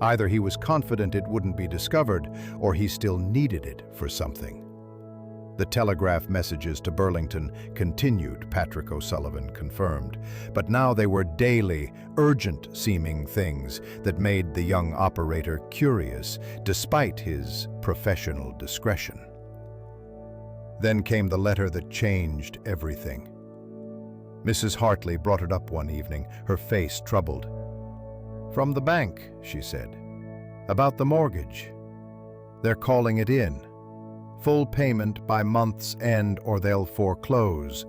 Either he was confident it wouldn't be discovered, or he still needed it for something. The telegraph messages to Burlington continued, Patrick O'Sullivan confirmed, but now they were daily, urgent-seeming things that made the young operator curious, despite his professional discretion. Then came the letter that changed everything. Mrs. Hartley brought it up one evening, her face troubled. "From the bank," she said, "about the mortgage. They're calling it in. Full payment by month's end or they'll foreclose."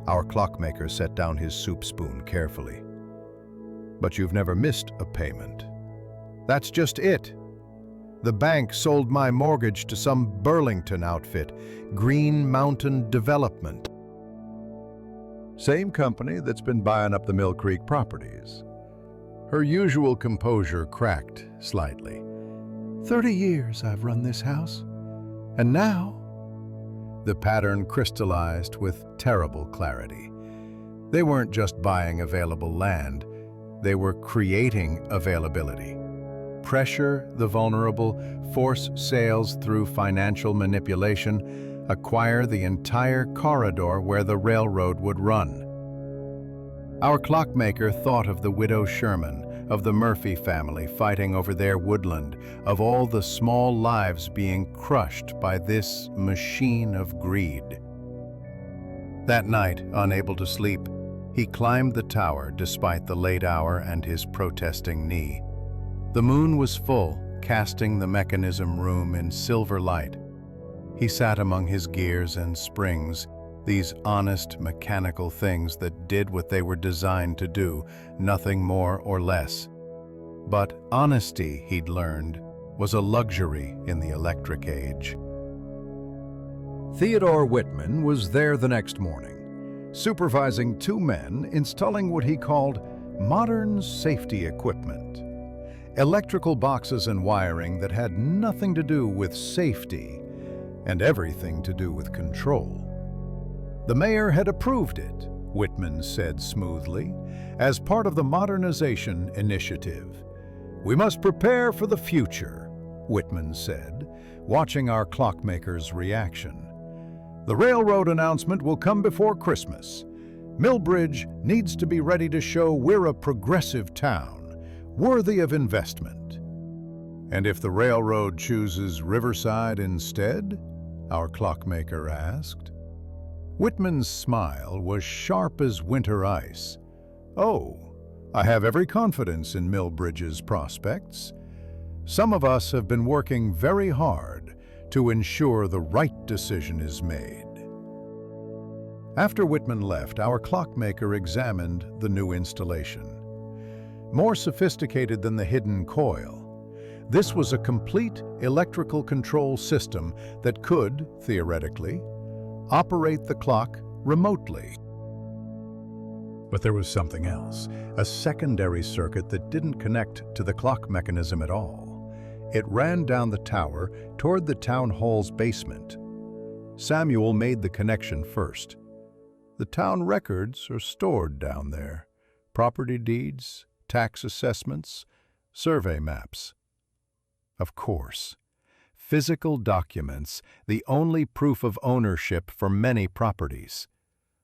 Our clockmaker set down his soup spoon carefully. "But you've never missed a payment." "That's just it. The bank sold my mortgage to some Burlington outfit, Green Mountain Development. Same company that's been buying up the Mill Creek properties." Her usual composure cracked slightly. 30 years I've run this house, and now—" The pattern crystallized with terrible clarity. They weren't just buying available land, they were creating availability. Pressure the vulnerable, force sales through financial manipulation, acquire the entire corridor where the railroad would run. Our clockmaker thought of the widow Sherman, of the Murphy family fighting over their woodland, of all the small lives being crushed by this machine of greed. That night, unable to sleep, he climbed the tower despite the late hour and his protesting knee. The moon was full, casting the mechanism room in silver light. He sat among his gears and springs, these honest mechanical things that did what they were designed to do, nothing more or less. But honesty, he'd learned, was a luxury in the electric age. Theodore Whitman was there the next morning, supervising two men installing what he called modern safety equipment. Electrical boxes and wiring that had nothing to do with safety and everything to do with control. The mayor had approved it, Whitman said smoothly, as part of the modernization initiative. "We must prepare for the future," Whitman said, watching our clockmaker's reaction. "The railroad announcement will come before Christmas. Millbridge needs to be ready to show we're a progressive town, worthy of investment." "And if the railroad chooses Riverside instead?" our clockmaker asked. Whitman's smile was sharp as winter ice. "Oh, I have every confidence in Millbridge's prospects. Some of us have been working very hard to ensure the right decision is made." After Whitman left, our clockmaker examined the new installation. More sophisticated than the hidden coil, this was a complete electrical control system that could, theoretically, operate the clock remotely. But there was something else, a secondary circuit that didn't connect to the clock mechanism at all. It ran down the tower toward the town hall's basement. Samuel made the connection first. The town records are stored down there. Property deeds, tax assessments, survey maps. Of course. Physical documents, the only proof of ownership for many properties.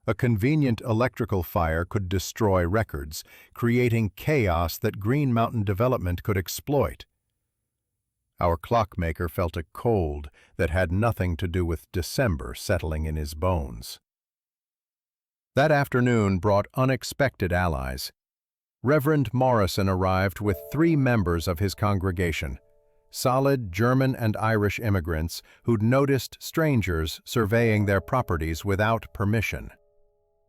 A convenient electrical fire could destroy records, creating chaos that Green Mountain Development could exploit. Our clockmaker felt a cold that had nothing to do with December settling in his bones. That afternoon brought unexpected allies. Reverend Morrison arrived with 3 members of his congregation, solid German and Irish immigrants who'd noticed strangers surveying their properties without permission.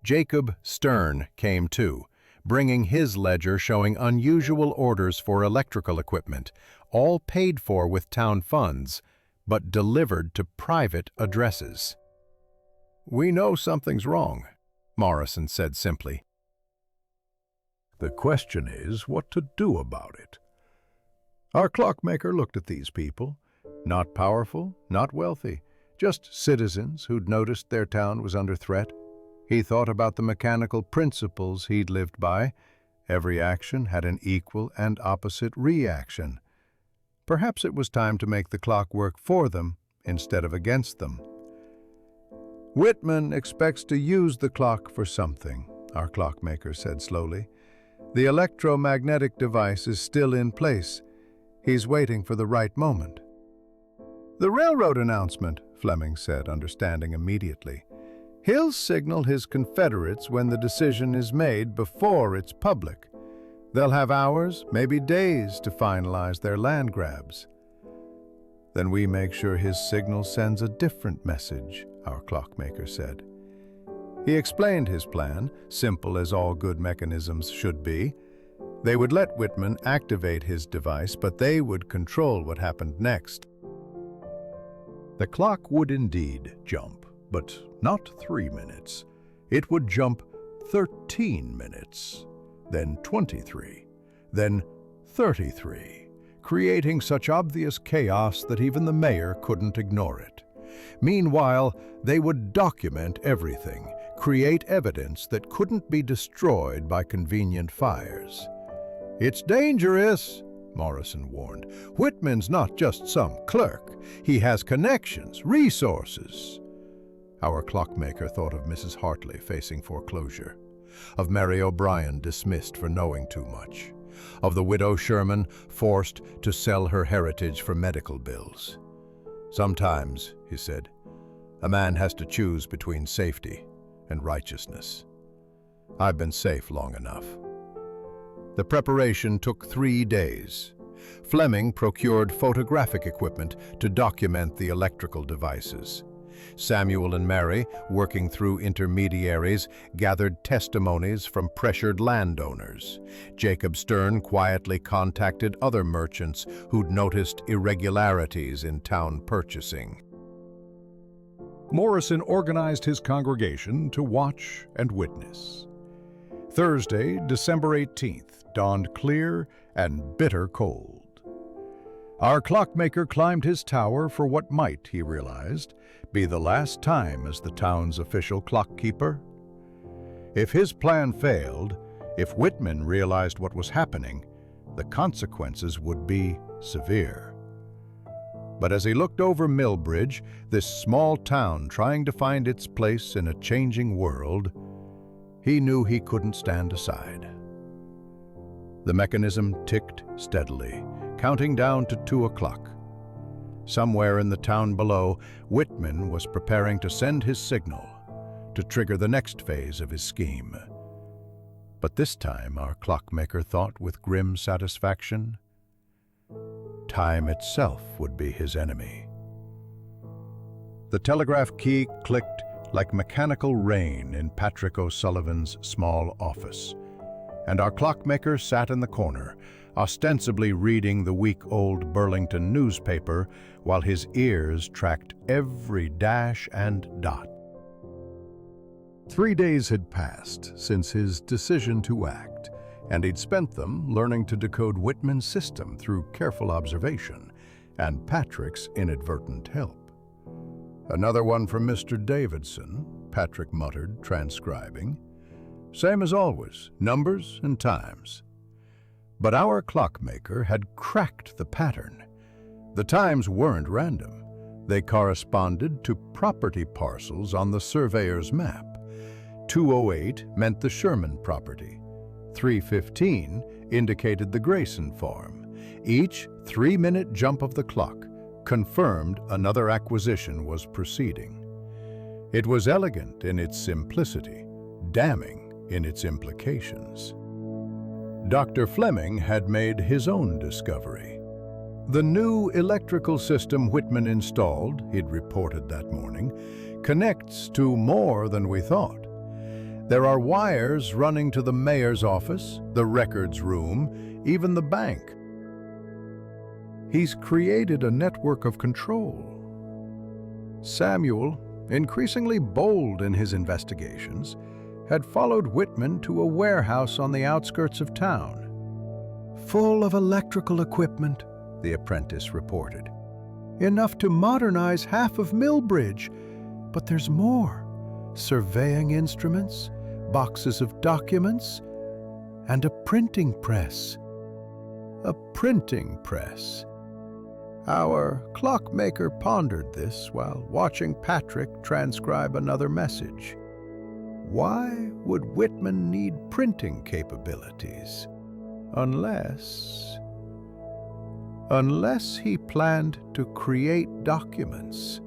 Jacob Stern came too, bringing his ledger showing unusual orders for electrical equipment, all paid for with town funds, but delivered to private addresses. "We know something's wrong," Morrison said simply. "The question is what to do about it." Our clockmaker looked at these people, not powerful, not wealthy, just citizens who'd noticed their town was under threat. He thought about the mechanical principles he'd lived by. Every action had an equal and opposite reaction. Perhaps it was time to make the clock work for them instead of against them. "Whitman expects to use the clock for something," our clockmaker said slowly. "The electromagnetic device is still in place. He's waiting for the right moment." "The railroad announcement," Fleming said, understanding immediately. "He'll signal his Confederates when the decision is made before it's public. They'll have hours, maybe days, to finalize their land grabs." "Then we make sure his signal sends a different message," our clockmaker said. He explained his plan, simple as all good mechanisms should be. They would let Whitman activate his device, but they would control what happened next. The clock would indeed jump, but not 3 minutes. It would jump 13 minutes, then 23, then 33, creating such obvious chaos that even the mayor couldn't ignore it. Meanwhile, they would document everything, create evidence that couldn't be destroyed by convenient fires. "It's dangerous," Morrison warned. "Whitman's not just some clerk. He has connections, resources." Our clockmaker thought of Mrs. Hartley facing foreclosure, of Mary O'Brien dismissed for knowing too much, of the widow Sherman forced to sell her heritage for medical bills. "Sometimes," he said, "a man has to choose between safety and righteousness. I've been safe long enough." The preparation took 3 days. Fleming procured photographic equipment to document the electrical devices. Samuel and Mary, working through intermediaries, gathered testimonies from pressured landowners. Jacob Stern quietly contacted other merchants who'd noticed irregularities in town purchasing. Morrison organized his congregation to watch and witness. Thursday, December 18th, dawned clear and bitter cold. Our clockmaker climbed his tower for what might, he realized, be the last time as the town's official clockkeeper. If his plan failed, if Whitman realized what was happening, the consequences would be severe. But as he looked over Millbridge, this small town trying to find its place in a changing world, he knew he couldn't stand aside. The mechanism ticked steadily, counting down to 2 o'clock. Somewhere in the town below, Whitman was preparing to send his signal, to trigger the next phase of his scheme. But this time, our clockmaker thought with grim satisfaction, time itself would be his enemy. The telegraph key clicked like mechanical rain in Patrick O'Sullivan's small office, and our clockmaker sat in the corner, ostensibly reading the week-old Burlington newspaper while his ears tracked every dash and dot. 3 days had passed since his decision to act, and he'd spent them learning to decode Whitman's system through careful observation and Patrick's inadvertent help. "Another one from Mr. Davidson," Patrick muttered, transcribing. "Same as always, numbers and times." But our clockmaker had cracked the pattern. The times weren't random. They corresponded to property parcels on the surveyor's map. 208 meant the Sherman property. 315 indicated the Grayson farm. Each 3-minute jump of the clock confirmed another acquisition was proceeding. It was elegant in its simplicity, damning in its implications. Dr. Fleming had made his own discovery. The new electrical system Whitman installed, he'd reported that morning, connects to more than we thought. There are wires running to the mayor's office, the records room, even the bank. He's created a network of control. Samuel, increasingly bold in his investigations, had followed Whitman to a warehouse on the outskirts of town. "Full of electrical equipment," the apprentice reported. "Enough to modernize half of Millbridge. But there's more. Surveying instruments, boxes of documents, and a printing press." A printing press. Our clockmaker pondered this while watching Patrick transcribe another message. Why would Whitman need printing capabilities? Unless he planned to create documents,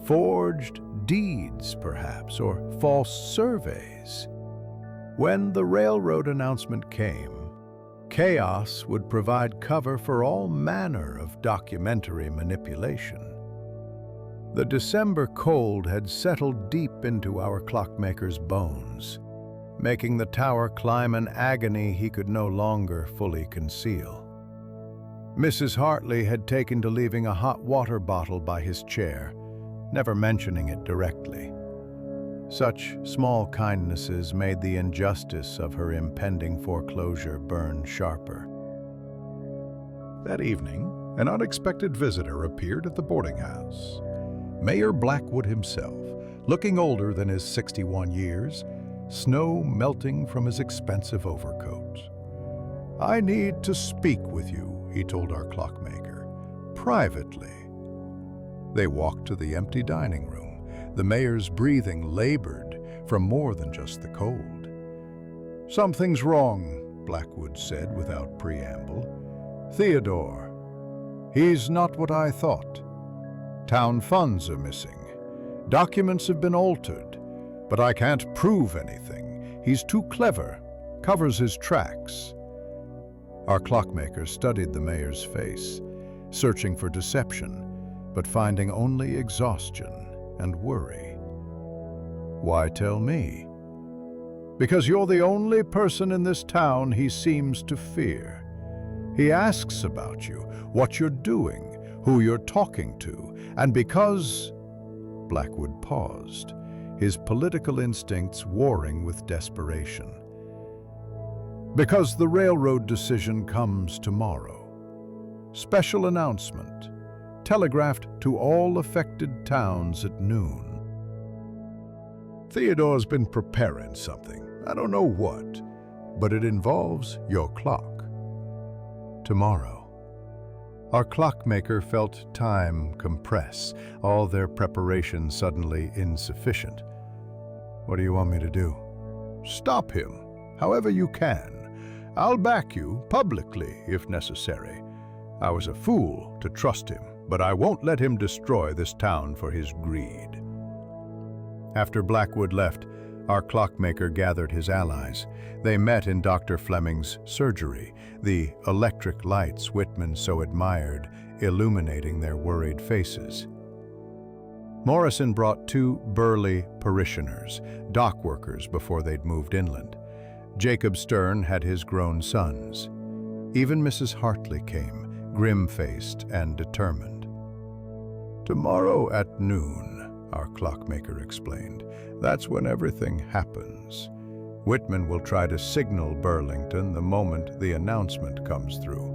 forged deeds perhaps, or false surveys. When the railroad announcement came, chaos would provide cover for all manner of documentary manipulation. The December cold had settled deep into our clockmaker's bones, making the tower climb an agony he could no longer fully conceal. Mrs. Hartley had taken to leaving a hot water bottle by his chair, never mentioning it directly. Such small kindnesses made the injustice of her impending foreclosure burn sharper. That evening, an unexpected visitor appeared at the boarding house. Mayor Blackwood himself, looking older than his 61 years, snow melting from his expensive overcoat. "I need to speak with you," he told our clockmaker, "privately." They walked to the empty dining room, the mayor's breathing labored from more than just the cold. "Something's wrong," Blackwood said without preamble. "Theodore, he's not what I thought. Town funds are missing. Documents have been altered, but I can't prove anything. He's too clever, covers his tracks." Our clockmaker studied the mayor's face, searching for deception, but finding only exhaustion and worry. "Why tell me?" "Because you're the only person in this town he seems to fear. He asks about you, what you're doing, who you're talking to, and because—" Blackwood paused, his political instincts warring with desperation. "Because the railroad decision comes tomorrow. Special announcement, telegraphed to all affected towns at noon." "Theodore's been preparing something. I don't know what, but it involves your clock." "Tomorrow." Our clockmaker felt time compress, all their preparation suddenly insufficient. "What do you want me to do?" "Stop him, however you can. I'll back you publicly if necessary. I was a fool to trust him, but I won't let him destroy this town for his greed." After Blackwood left, our clockmaker gathered his allies. They met in Dr. Fleming's surgery, the electric lights Whitman so admired illuminating their worried faces. Morrison brought 2 burly parishioners, dock workers before they'd moved inland. Jacob Stern had his grown sons. Even Mrs. Hartley came, grim-faced and determined. "Tomorrow at noon," our clockmaker explained. "That's when everything happens. Whitman will try to signal Burlington the moment the announcement comes through.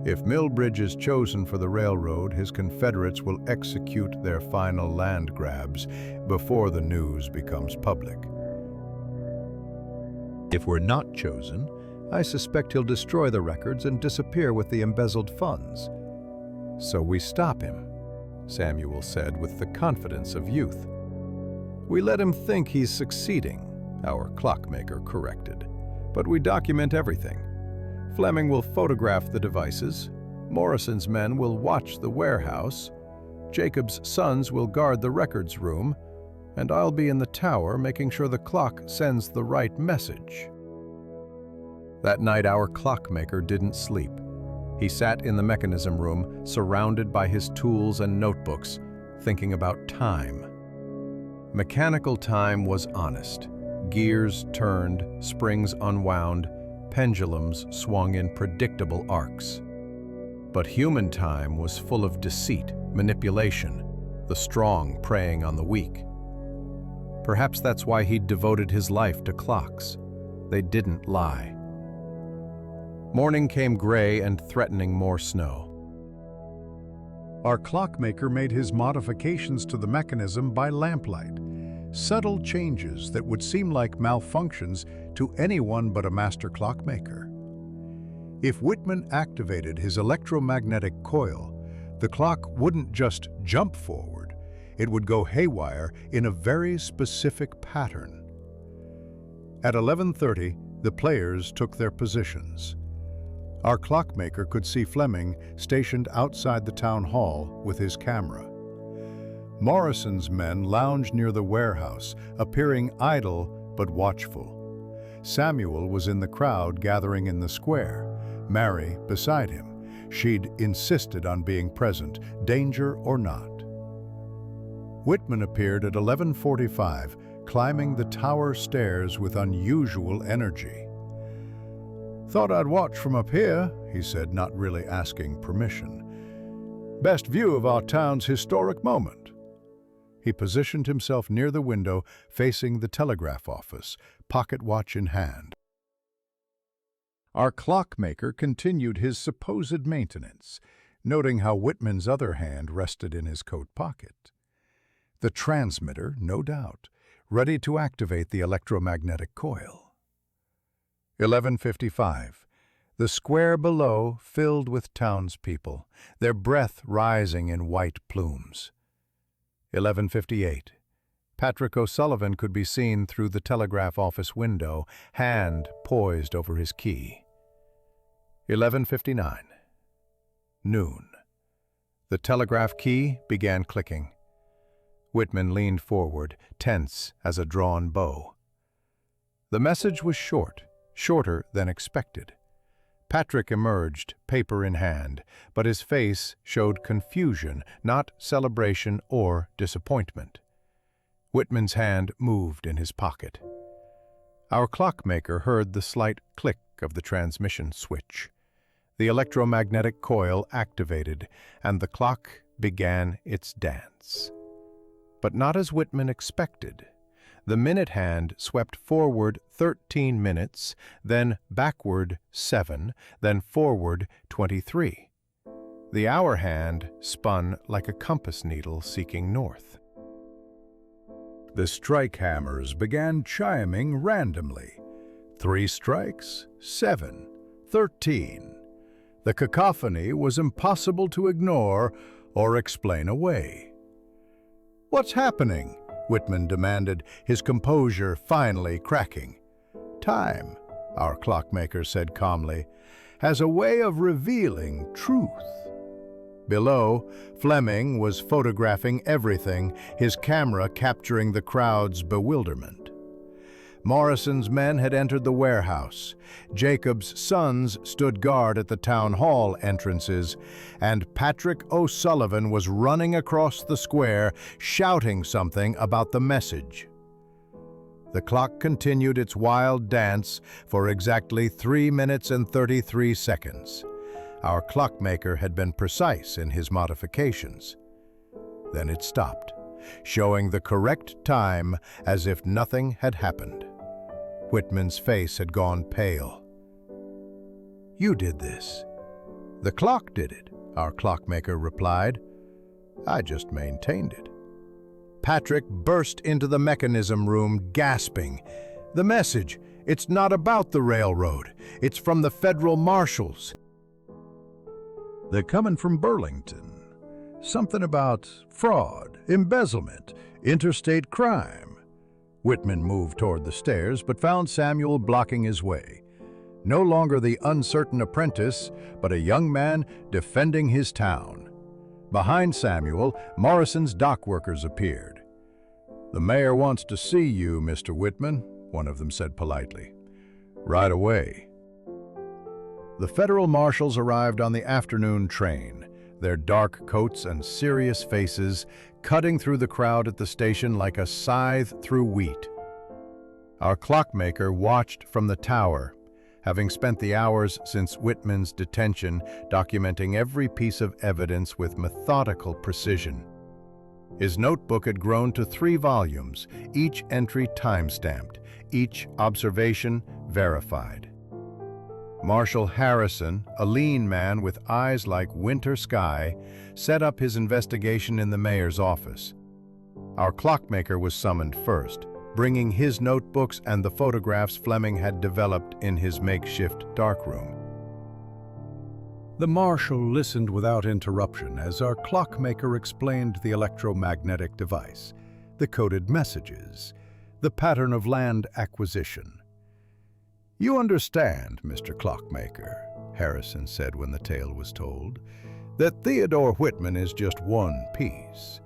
If Millbridge is chosen for the railroad, his Confederates will execute their final land grabs before the news becomes public. If we're not chosen, I suspect he'll destroy the records and disappear with the embezzled funds." "So we stop him," Samuel said with the confidence of youth. "We let him think he's succeeding," our clockmaker corrected. "But we document everything. Fleming will photograph the devices, Morrison's men will watch the warehouse, Jacob's sons will guard the records room, and I'll be in the tower making sure the clock sends the right message." That night our clockmaker didn't sleep. He sat in the mechanism room, surrounded by his tools and notebooks, thinking about time. Mechanical time was honest. Gears turned, springs unwound, pendulums swung in predictable arcs. But human time was full of deceit, manipulation, the strong preying on the weak. Perhaps that's why he'd devoted his life to clocks. They didn't lie. Morning came gray and threatening more snow. Our clockmaker made his modifications to the mechanism by lamplight, subtle changes that would seem like malfunctions to anyone but a master clockmaker. If Whitman activated his electromagnetic coil, The clock wouldn't just jump forward, it would go haywire in a very specific pattern. At 11:30, the players took their positions. Our clockmaker could see Fleming stationed outside the town hall with his camera. Morrison's men lounged near the warehouse, appearing idle but watchful. Samuel was in the crowd gathering in the square, Mary beside him. She'd insisted on being present, danger or not. Whitman appeared at 11:45, climbing the tower stairs with unusual energy. "Thought I'd watch from up here," he said, not really asking permission. "Best view of our town's historic moment." He positioned himself near the window facing the telegraph office, pocket watch in hand. Our clockmaker continued his supposed maintenance, noting how Whitman's other hand rested in his coat pocket. The transmitter, no doubt, ready to activate the electromagnetic coil. 11:55. The square below filled with townspeople, their breath rising in white plumes. 11:58. Patrick O'Sullivan could be seen through the telegraph office window, hand poised over his key. 11:59. Noon. The telegraph key began clicking. Whitman leaned forward, tense as a drawn bow. The message was short, shorter than expected. Patrick emerged, paper in hand, but his face showed confusion, not celebration or disappointment. Whitman's hand moved in his pocket. Our clockmaker heard the slight click of the transmission switch. The electromagnetic coil activated, and the clock began its dance. But not as Whitman expected. The minute hand swept forward 13 minutes, then backward 7, then forward 23. The hour hand spun like a compass needle seeking north. The strike hammers began chiming randomly. 3 strikes, 7, 13. The cacophony was impossible to ignore or explain away. "What's happening?" Whitman demanded, his composure finally cracking. "Time," our clockmaker said calmly, "has a way of revealing truth." Below, Fleming was photographing everything, his camera capturing the crowd's bewilderment. Morrison's men had entered the warehouse. Jacob's sons stood guard at the town hall entrances, and Patrick O'Sullivan was running across the square, shouting something about the message. The clock continued its wild dance for exactly 3 minutes and 33 seconds. Our clockmaker had been precise in his modifications. Then it stopped, showing the correct time as if nothing had happened. Whitman's face had gone pale. "You did this." "The clock did it," our clockmaker replied. "I just maintained it." Patrick burst into the mechanism room, gasping. "The message! It's not about the railroad. It's from the federal marshals. They're coming from Burlington. Something about fraud, embezzlement, interstate crime." Whitman moved toward the stairs, but found Samuel blocking his way. No longer the uncertain apprentice, but a young man defending his town. Behind Samuel, Morrison's dock workers appeared. "The mayor wants to see you, Mr. Whitman," one of them said politely. "Right away." The federal marshals arrived on the afternoon train, their dark coats and serious faces cutting through the crowd at the station like a scythe through wheat. Our clockmaker watched from the tower, having spent the hours since Whitman's detention documenting every piece of evidence with methodical precision. His notebook had grown to 3 volumes, each entry time-stamped, each observation verified. Marshal Harrison, a lean man with eyes like winter sky, set up his investigation in the mayor's office. Our clockmaker was summoned first, bringing his notebooks and the photographs Fleming had developed in his makeshift darkroom. The marshal listened without interruption as our clockmaker explained the electromagnetic device, the coded messages, the pattern of land acquisition. "You understand, Mr. Clockmaker," Harrison said when the tale was told, "that Theodore Whitman is just one piece.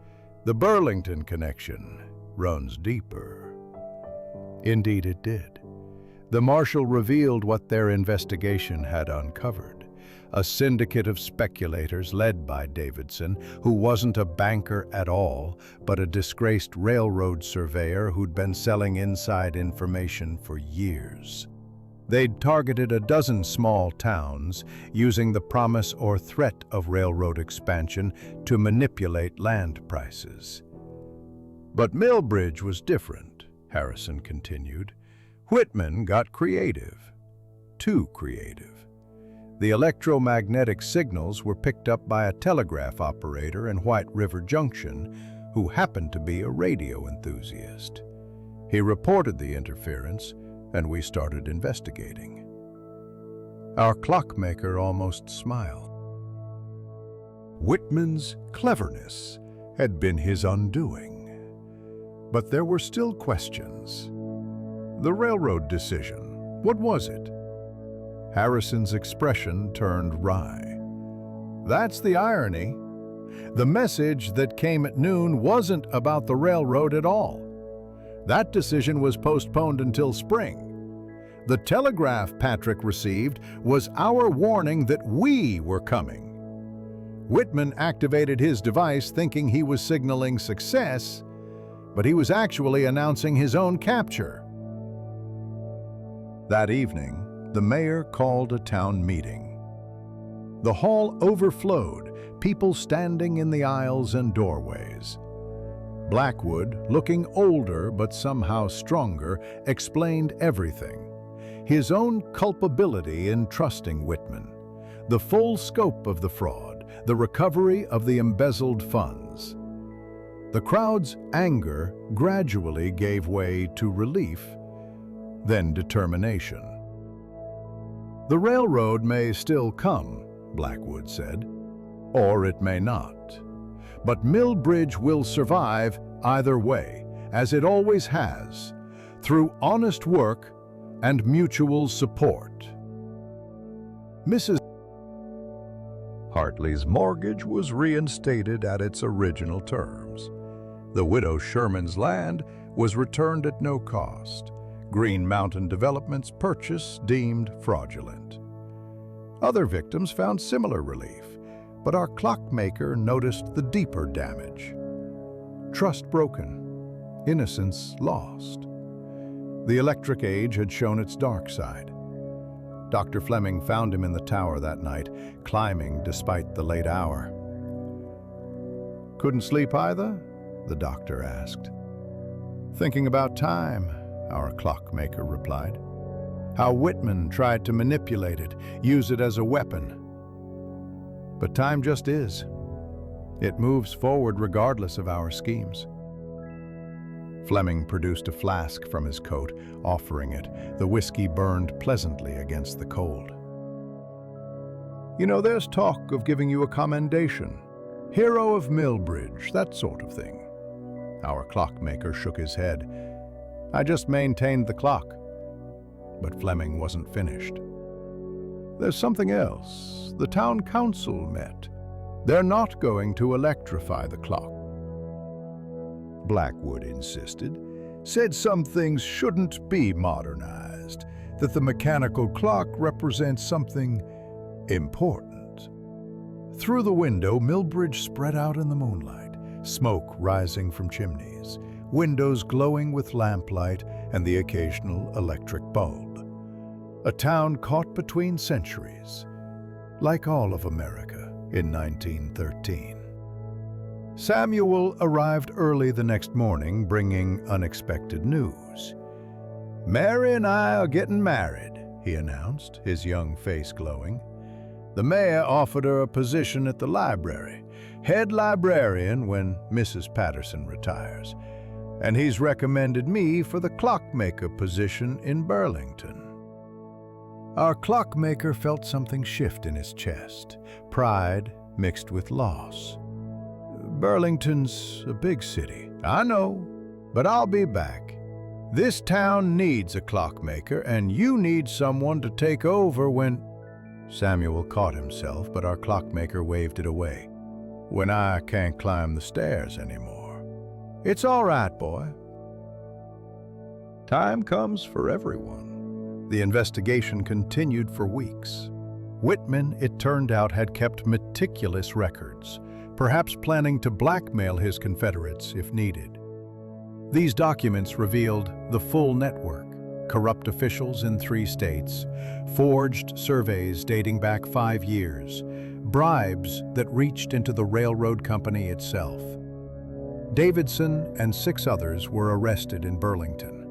The Burlington connection runs deeper." Indeed it did. The marshal revealed what their investigation had uncovered. A syndicate of speculators led by Davidson, who wasn't a banker at all, but a disgraced railroad surveyor who'd been selling inside information for years. They'd targeted a dozen small towns, using the promise or threat of railroad expansion to manipulate land prices. "But Millbridge was different," Harrison continued. "Whitman got creative. Too creative. The electromagnetic signals were picked up by a telegraph operator in White River Junction who happened to be a radio enthusiast. He reported the interference, and we started investigating." Our clockmaker almost smiled. Whitman's cleverness had been his undoing. But there were still questions. The railroad decision, what was it? Harrison's expression turned wry. "That's the irony. The message that came at noon wasn't about the railroad at all. That decision was postponed until spring. The telegraph Patrick received was our warning that we were coming. Whitman activated his device thinking he was signaling success, but he was actually announcing his own capture." That evening, the mayor called a town meeting. The hall overflowed, people standing in the aisles and doorways. Blackwood, looking older but somehow stronger, explained everything. His own culpability in trusting Whitman, the full scope of the fraud, the recovery of the embezzled funds. The crowd's anger gradually gave way to relief, then determination. "The railroad may still come," Blackwood said, "or it may not. But Millbridge will survive either way, as it always has, through honest work and mutual support." Mrs. Hartley's mortgage was reinstated at its original terms. The widow Sherman's land was returned at no cost. Green Mountain Development's purchase deemed fraudulent. Other victims found similar relief, but our clockmaker noticed the deeper damage. Trust broken, innocence lost. The electric age had shown its dark side. Dr. Fleming found him in the tower that night, climbing despite the late hour. "Couldn't sleep either?" the doctor asked. "Thinking about time," our clockmaker replied. "How Whitman tried to manipulate it, use it as a weapon. But time just is. It moves forward regardless of our schemes." Fleming produced a flask from his coat, offering it. The whiskey burned pleasantly against the cold. "You know, there's talk of giving you a commendation. Hero of Millbridge, that sort of thing." Our clockmaker shook his head. "I just maintained the clock." But Fleming wasn't finished. "There's something else. The town council met. They're not going to electrify the clock." Blackwood insisted, said some things shouldn't be modernized, that the mechanical clock represents something important. Through the window, Millbridge spread out in the moonlight, smoke rising from chimneys, windows glowing with lamplight and the occasional electric bulb. A town caught between centuries, like all of America in 1913. Samuel arrived early the next morning, bringing unexpected news. "Mary and I are getting married," he announced, his young face glowing. "The mayor offered her a position at the library, head librarian when Mrs. Patterson retires, and he's recommended me for the clockmaker position in Burlington." Our clockmaker felt something shift in his chest, pride mixed with loss. Burlington's a big city, I know, but I'll be back. This town needs a clockmaker, and you need someone to take over when... Samuel caught himself, but our clockmaker waved it away. When I can't climb the stairs anymore. It's all right, boy. Time comes for everyone. The investigation continued for weeks. Whitman, it turned out, had kept meticulous records, perhaps planning to blackmail his Confederates if needed. These documents revealed the full network, corrupt officials in 3 states, forged surveys dating back 5 years, bribes that reached into the railroad company itself. Davidson and 6 others were arrested in Burlington.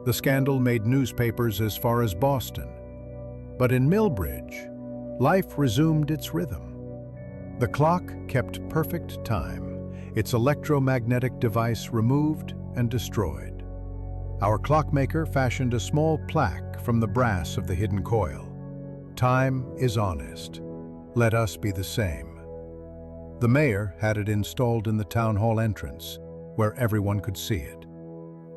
The scandal made newspapers as far as Boston. But in Millbridge, life resumed its rhythm. The clock kept perfect time, its electromagnetic device removed and destroyed. Our clockmaker fashioned a small plaque from the brass of the hidden coil. Time is honest. Let us be the same. The mayor had it installed in the town hall entrance, where everyone could see it.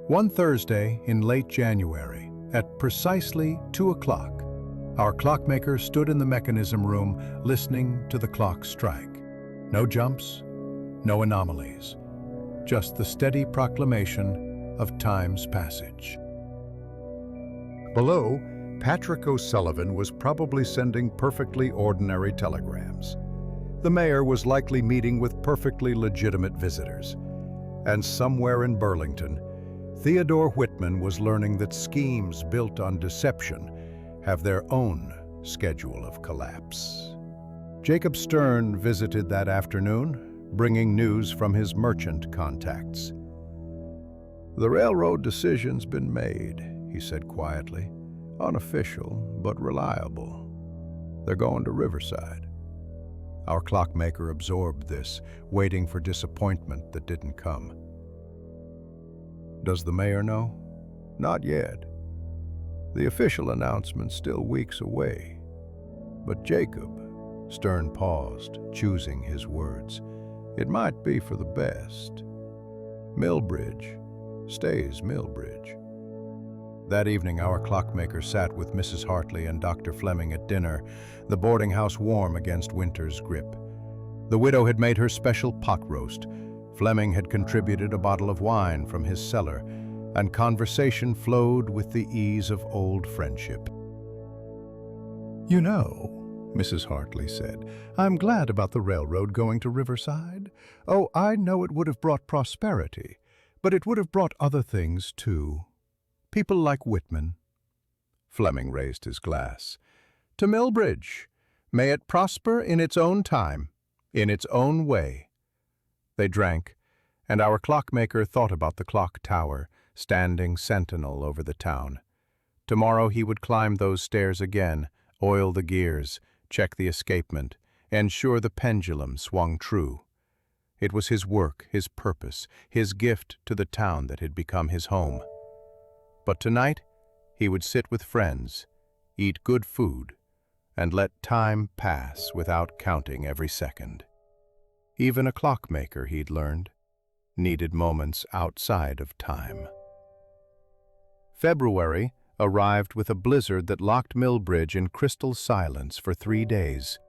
One Thursday in late January, at precisely 2 o'clock, our clockmaker stood in the mechanism room listening to the clock strike. No jumps, no anomalies, just the steady proclamation of time's passage. Below, Patrick O'Sullivan was probably sending perfectly ordinary telegrams. The mayor was likely meeting with perfectly legitimate visitors. And somewhere in Burlington, Theodore Whitman was learning that schemes built on deception have their own schedule of collapse. Jacob Stern visited that afternoon, bringing news from his merchant contacts. "The railroad decision's been made," he said quietly. "Unofficial, but reliable. They're going to Riverside." Our clockmaker absorbed this, waiting for disappointment that didn't come. Does the mayor know? Not yet. The official announcement's still weeks away. But Jacob, Stern paused, choosing his words, it might be for the best. Millbridge stays Millbridge. That evening, our clockmaker sat with Mrs. Hartley and Dr. Fleming at dinner, the boarding house warm against winter's grip. The widow had made her special pot roast. Fleming had contributed a bottle of wine from his cellar, and conversation flowed with the ease of old friendship. "You know," Mrs. Hartley said, "I'm glad about the railroad going to Riverside. Oh, I know it would have brought prosperity, but it would have brought other things too. People like Whitman." Fleming raised his glass. "To Millbridge. May it prosper in its own time, in its own way." They drank, and our clockmaker thought about the clock tower, standing sentinel over the town. Tomorrow he would climb those stairs again, oil the gears, check the escapement, ensure the pendulum swung true. It was his work, his purpose, his gift to the town that had become his home. But tonight, he would sit with friends, eat good food, and let time pass without counting every second. Even a clockmaker, he'd learned, needed moments outside of time. February arrived with a blizzard that locked Millbridge in crystal silence for 3 days.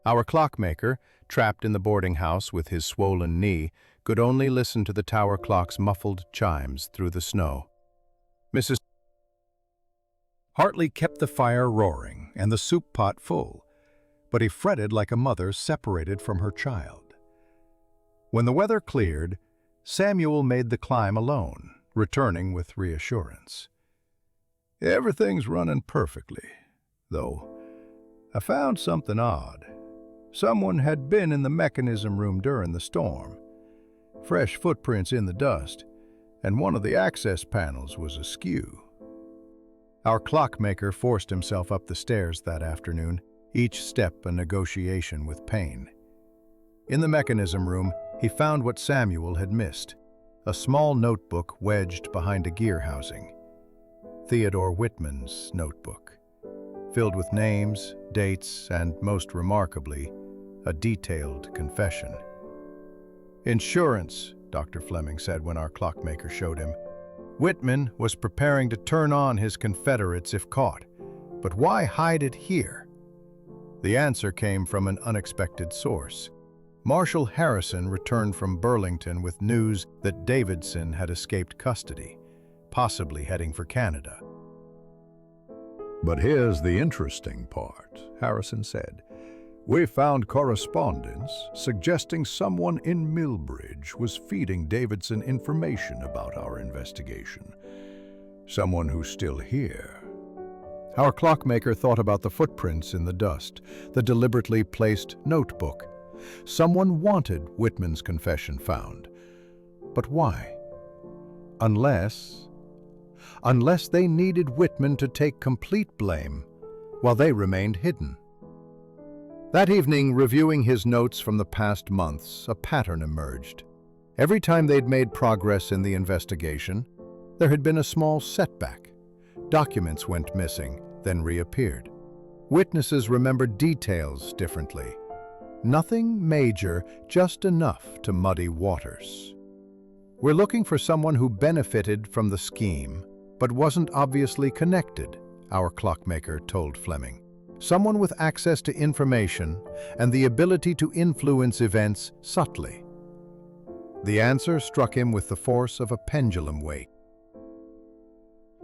Our clockmaker, trapped in the boarding house with his swollen knee, could only listen to the tower clock's muffled chimes through the snow. Mrs. Hartley kept the fire roaring and the soup pot full, but he fretted like a mother separated from her child. When the weather cleared, Samuel made the climb alone, returning with reassurance. "Everything's running perfectly, though I found something odd. Someone had been in the mechanism room during the storm. Fresh footprints in the dust, and one of the access panels was askew." Our clockmaker forced himself up the stairs that afternoon, each step a negotiation with pain. In the mechanism room, he found what Samuel had missed, a small notebook wedged behind a gear housing. Theodore Whitman's notebook. filled with names, dates, and, most remarkably, a detailed confession. "Insurance," Dr. Fleming said when our clockmaker showed him. "Whitman was preparing to turn on his Confederates if caught. But why hide it here?" The answer came from an unexpected source. Marshal Harrison returned from Burlington with news that Davidson had escaped custody, possibly heading for Canada. "But here's the interesting part," Harrison said. "We found correspondence suggesting someone in Millbridge was feeding Davidson information about our investigation. Someone who's still here." Our clockmaker thought about the footprints in the dust, the deliberately placed notebook. Someone wanted Whitman's confession found. But why? Unless they needed Whitman to take complete blame while they remained hidden. That evening, reviewing his notes from the past months, a pattern emerged. Every time they'd made progress in the investigation, there had been a small setback. Documents went missing, then reappeared. Witnesses remembered details differently. Nothing major, just enough to muddy waters. "We're looking for someone who benefited from the scheme, but wasn't obviously connected," our clockmaker told Fleming. "Someone with access to information and the ability to influence events subtly." The answer struck him with the force of a pendulum weight.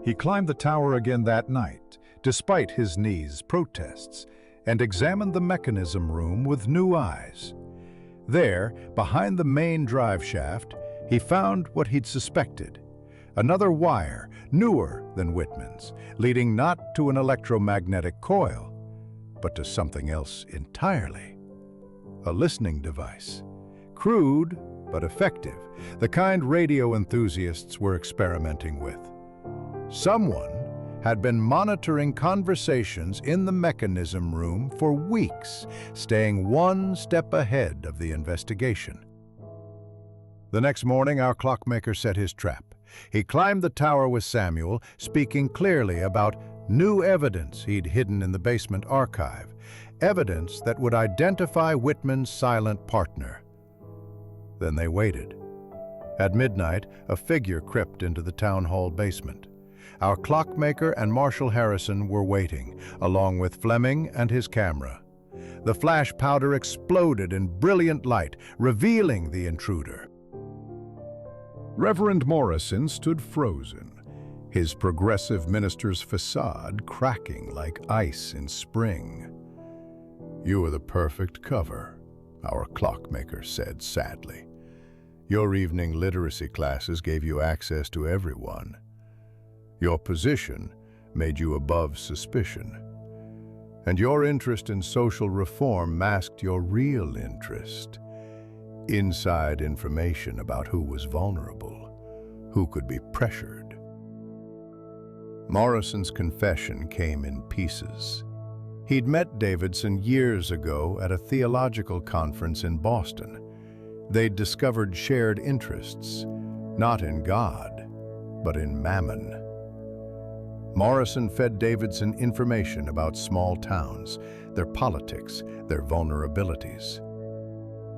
He climbed the tower again that night, despite his knees' protests, and examined the mechanism room with new eyes. There, behind the main drive shaft, he found what he'd suspected. Another wire, newer than Whitman's, leading not to an electromagnetic coil, but to something else entirely. A listening device. Crude, but effective, the kind radio enthusiasts were experimenting with. Someone had been monitoring conversations in the mechanism room for weeks, staying one step ahead of the investigation. The next morning, our clockmaker set his trap. He climbed the tower with Samuel, speaking clearly about new evidence he'd hidden in the basement archive, evidence that would identify Whitman's silent partner. Then they waited. At midnight, a figure crept into the town hall basement. Our clockmaker and Marshal Harrison were waiting, along with Fleming and his camera. The flash powder exploded in brilliant light, revealing the intruder. Reverend Morrison stood frozen, his progressive minister's facade cracking like ice in spring. "You were the perfect cover," our clockmaker said sadly. "Your evening literacy classes gave you access to everyone. Your position made you above suspicion. And your interest in social reform masked your real interest. Inside information about who was vulnerable, who could be pressured." Morrison's confession came in pieces. He'd met Davidson years ago at a theological conference in Boston. They'd discovered shared interests, not in God, but in mammon. Morrison fed Davidson information about small towns, their politics, their vulnerabilities.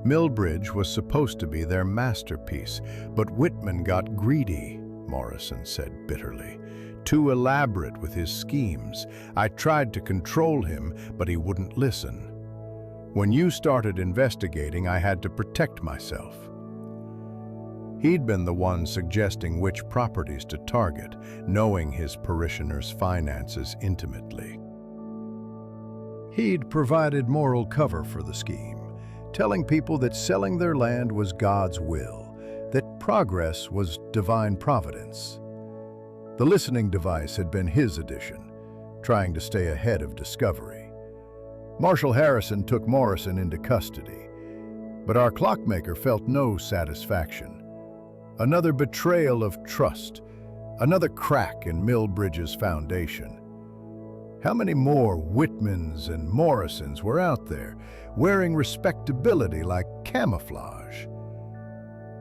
Millbridge was supposed to be their masterpiece, but Whitman got greedy, Morrison said bitterly. Too elaborate with his schemes. I tried to control him, but he wouldn't listen. When you started investigating, I had to protect myself. He'd been the one suggesting which properties to target, knowing his parishioners' finances intimately. He'd provided moral cover for the scheme, telling people that selling their land was God's will, that progress was divine providence. The listening device had been his addition, trying to stay ahead of discovery. Marshal Harrison took Morrison into custody, but our clockmaker felt no satisfaction. Another betrayal of trust, another crack in Millbridge's foundation. How many more Whitmans and Morrisons were out there, wearing respectability like camouflage?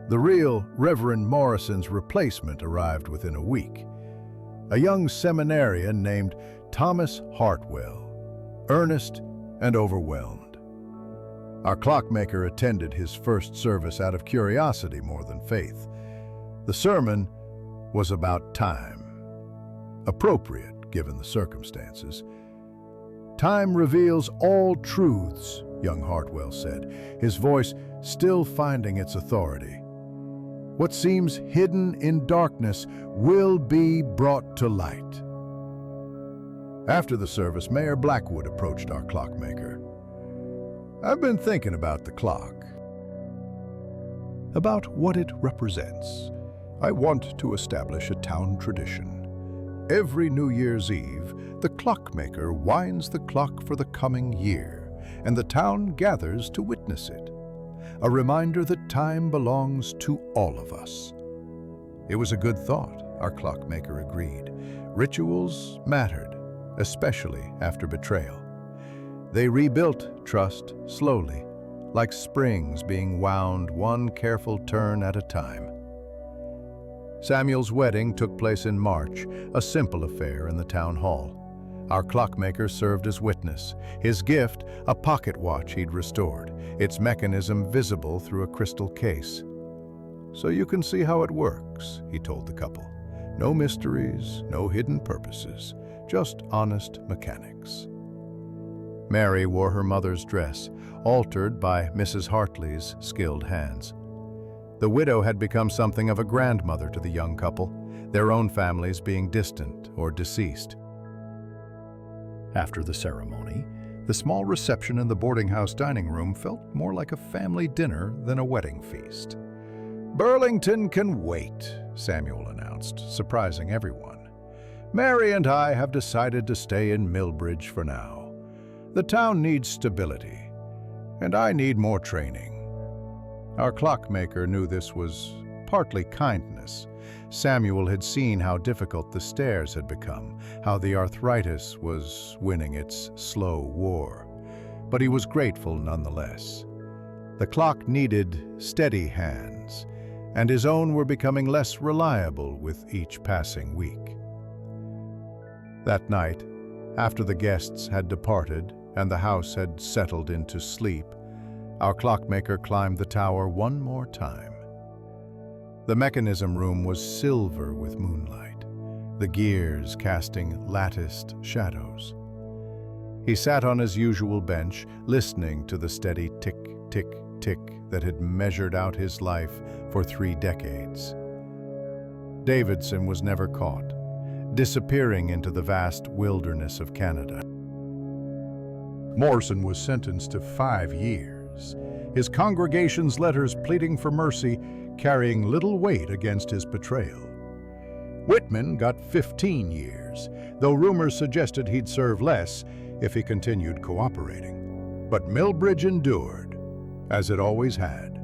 The real Reverend Morrison's replacement arrived within a week. A young seminarian named Thomas Hartwell, earnest and overwhelmed. Our clockmaker attended his first service out of curiosity more than faith. The sermon was about time, appropriate given the circumstances. "Time reveals all truths," young Hartwell said, his voice still finding its authority. "What seems hidden in darkness will be brought to light." After the service, Mayor Blackwood approached our clockmaker. "I've been thinking about the clock, about what it represents. I want to establish a town tradition. Every New Year's Eve, the clockmaker winds the clock for the coming year, and the town gathers to witness it. A reminder that time belongs to all of us." It was a good thought, our clockmaker agreed. Rituals mattered, especially after betrayal. They rebuilt trust slowly, like springs being wound one careful turn at a time. Samuel's wedding took place in March, a simple affair in the town hall. Our clockmaker served as witness, his gift a pocket watch he'd restored, its mechanism visible through a crystal case. "So you can see how it works," he told the couple. "No mysteries, no hidden purposes, just honest mechanics." Mary wore her mother's dress, altered by Mrs. Hartley's skilled hands. The widow had become something of a grandmother to the young couple, their own families being distant or deceased. After the ceremony, the small reception in the boarding house dining room felt more like a family dinner than a wedding feast. "Burlington can wait," Samuel announced, surprising everyone. "Mary and I have decided to stay in Millbridge for now. The town needs stability, and I need more training." Our clockmaker knew this was partly kindness. Samuel had seen how difficult the stairs had become, how the arthritis was winning its slow war. But he was grateful nonetheless. The clock needed steady hands, and his own were becoming less reliable with each passing week. That night, after the guests had departed and the house had settled into sleep, our clockmaker climbed the tower one more time. The mechanism room was silver with moonlight, the gears casting latticed shadows. He sat on his usual bench, listening to the steady tick, tick, tick that had measured out his life for 3 decades. Davidson was never caught, disappearing into the vast wilderness of Canada. Morrison was sentenced to 5 years. His congregation's letters pleading for mercy carrying little weight against his betrayal. Whitman got 15 years, though rumors suggested he'd serve less if he continued cooperating. But Millbridge endured, as it always had.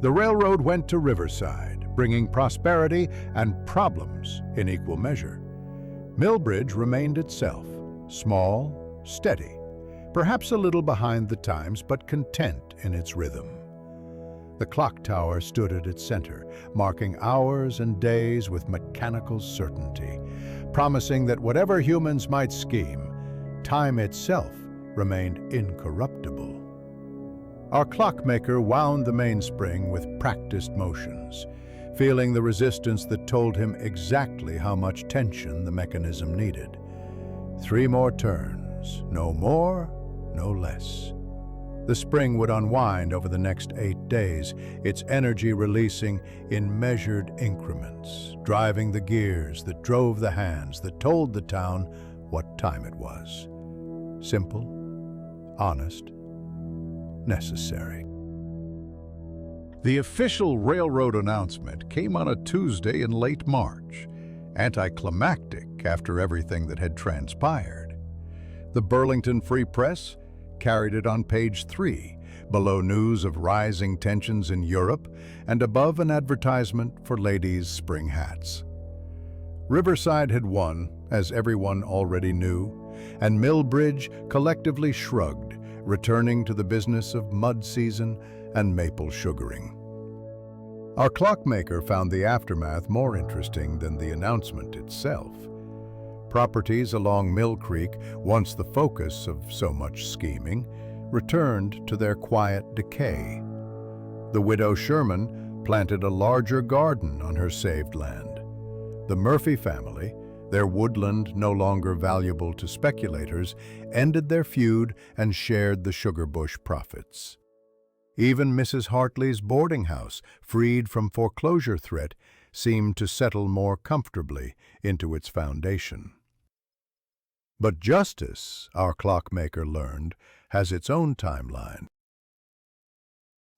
The railroad went to Riverside, bringing prosperity and problems in equal measure. Millbridge remained itself, small, steady, perhaps a little behind the times, but content in its rhythm. The clock tower stood at its center, marking hours and days with mechanical certainty, promising that whatever humans might scheme, time itself remained incorruptible. Our clockmaker wound the mainspring with practiced motions, feeling the resistance that told him exactly how much tension the mechanism needed. 3 more turns, no more, no less. The spring would unwind over the next 8 days, its energy releasing in measured increments, driving the gears that drove the hands that told the town what time it was. Simple, honest, necessary. The official railroad announcement came on a Tuesday in late March, anticlimactic after everything that had transpired. The Burlington Free Press carried it on page 3, below news of rising tensions in Europe and above an advertisement for ladies' spring hats. Riverside had won, as everyone already knew, and Millbridge collectively shrugged, returning to the business of mud season and maple sugaring. Our clockmaker found the aftermath more interesting than the announcement itself. Properties along Mill Creek, once the focus of so much scheming, returned to their quiet decay. The widow Sherman planted a larger garden on her saved land. The Murphy family, their woodland no longer valuable to speculators, ended their feud and shared the sugar bush profits. Even Mrs. Hartley's boarding house, freed from foreclosure threat, seemed to settle more comfortably into its foundation. But justice, our clockmaker learned, has its own timeline.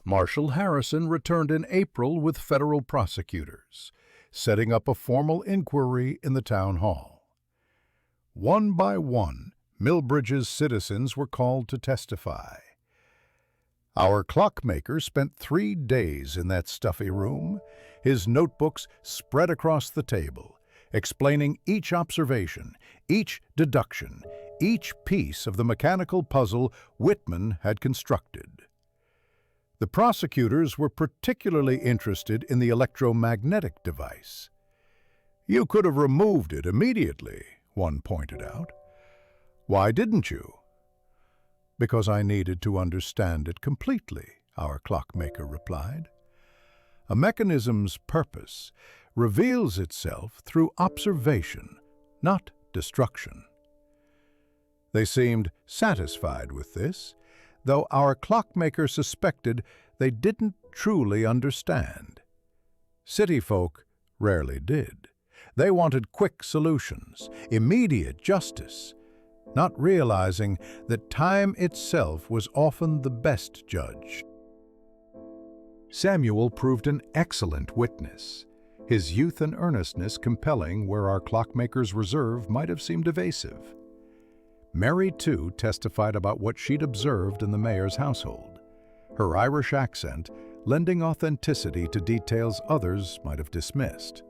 Marshal Harrison returned in April with federal prosecutors, setting up a formal inquiry in the town hall. One by one, Millbridge's citizens were called to testify. Our clockmaker spent 3 days in that stuffy room, his notebooks spread across the table, explaining each observation, each deduction, each piece of the mechanical puzzle Whitman had constructed. The prosecutors were particularly interested in the electromagnetic device. "You could have removed it immediately," one pointed out. "Why didn't you?" "Because I needed to understand it completely," our clockmaker replied. A mechanism's purpose reveals itself through observation, not destruction. They seemed satisfied with this, though our clockmaker suspected they didn't truly understand. City folk rarely did. They wanted quick solutions, immediate justice, not realizing that time itself was often the best judge. Samuel proved an excellent witness, his youth and earnestness compelling where our clockmaker's reserve might have seemed evasive. Mary, too, testified about what she'd observed in the mayor's household, her Irish accent lending authenticity to details others might have dismissed.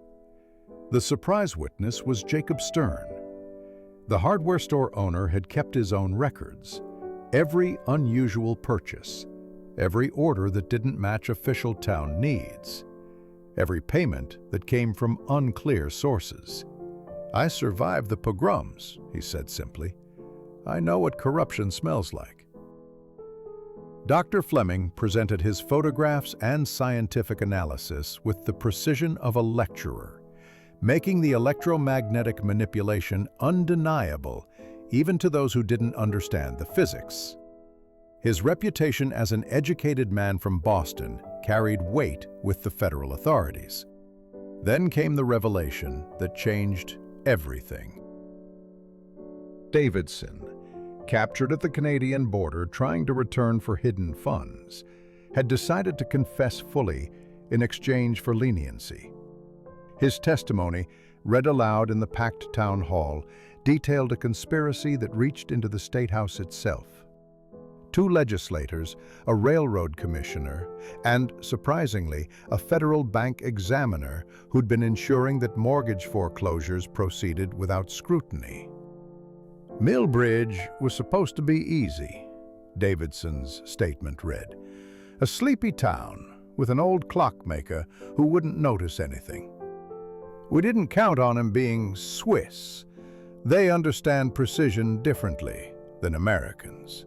The surprise witness was Jacob Stern. The hardware store owner had kept his own records, every unusual purchase, every order that didn't match official town needs, every payment that came from unclear sources. "I survived the pogroms," he said simply. "I know what corruption smells like." Dr. Fleming presented his photographs and scientific analysis with the precision of a lecturer, making the electromagnetic manipulation undeniable even to those who didn't understand the physics. His reputation as an educated man from Boston carried weight with the federal authorities. Then came the revelation that changed everything. Davidson, captured at the Canadian border trying to return for hidden funds, had decided to confess fully in exchange for leniency. His testimony, read aloud in the packed town hall, detailed a conspiracy that reached into the State House itself. 2 legislators, a railroad commissioner, and, surprisingly, a federal bank examiner who'd been ensuring that mortgage foreclosures proceeded without scrutiny. "Millbridge was supposed to be easy," Davidson's statement read. "A sleepy town with an old clockmaker who wouldn't notice anything. We didn't count on him being Swiss. They understand precision differently than Americans."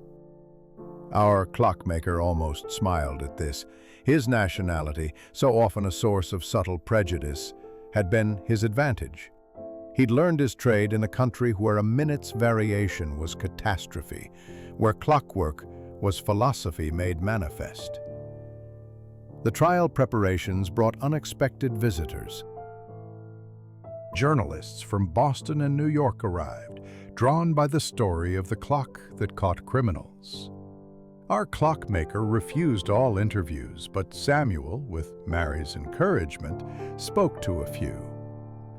Our clockmaker almost smiled at this. His nationality, so often a source of subtle prejudice, had been his advantage. He'd learned his trade in a country where a minute's variation was catastrophe, where clockwork was philosophy made manifest. The trial preparations brought unexpected visitors. Journalists from Boston and New York arrived, drawn by the story of the clock that caught criminals. Our clockmaker refused all interviews, but Samuel, with Mary's encouragement, spoke to a few.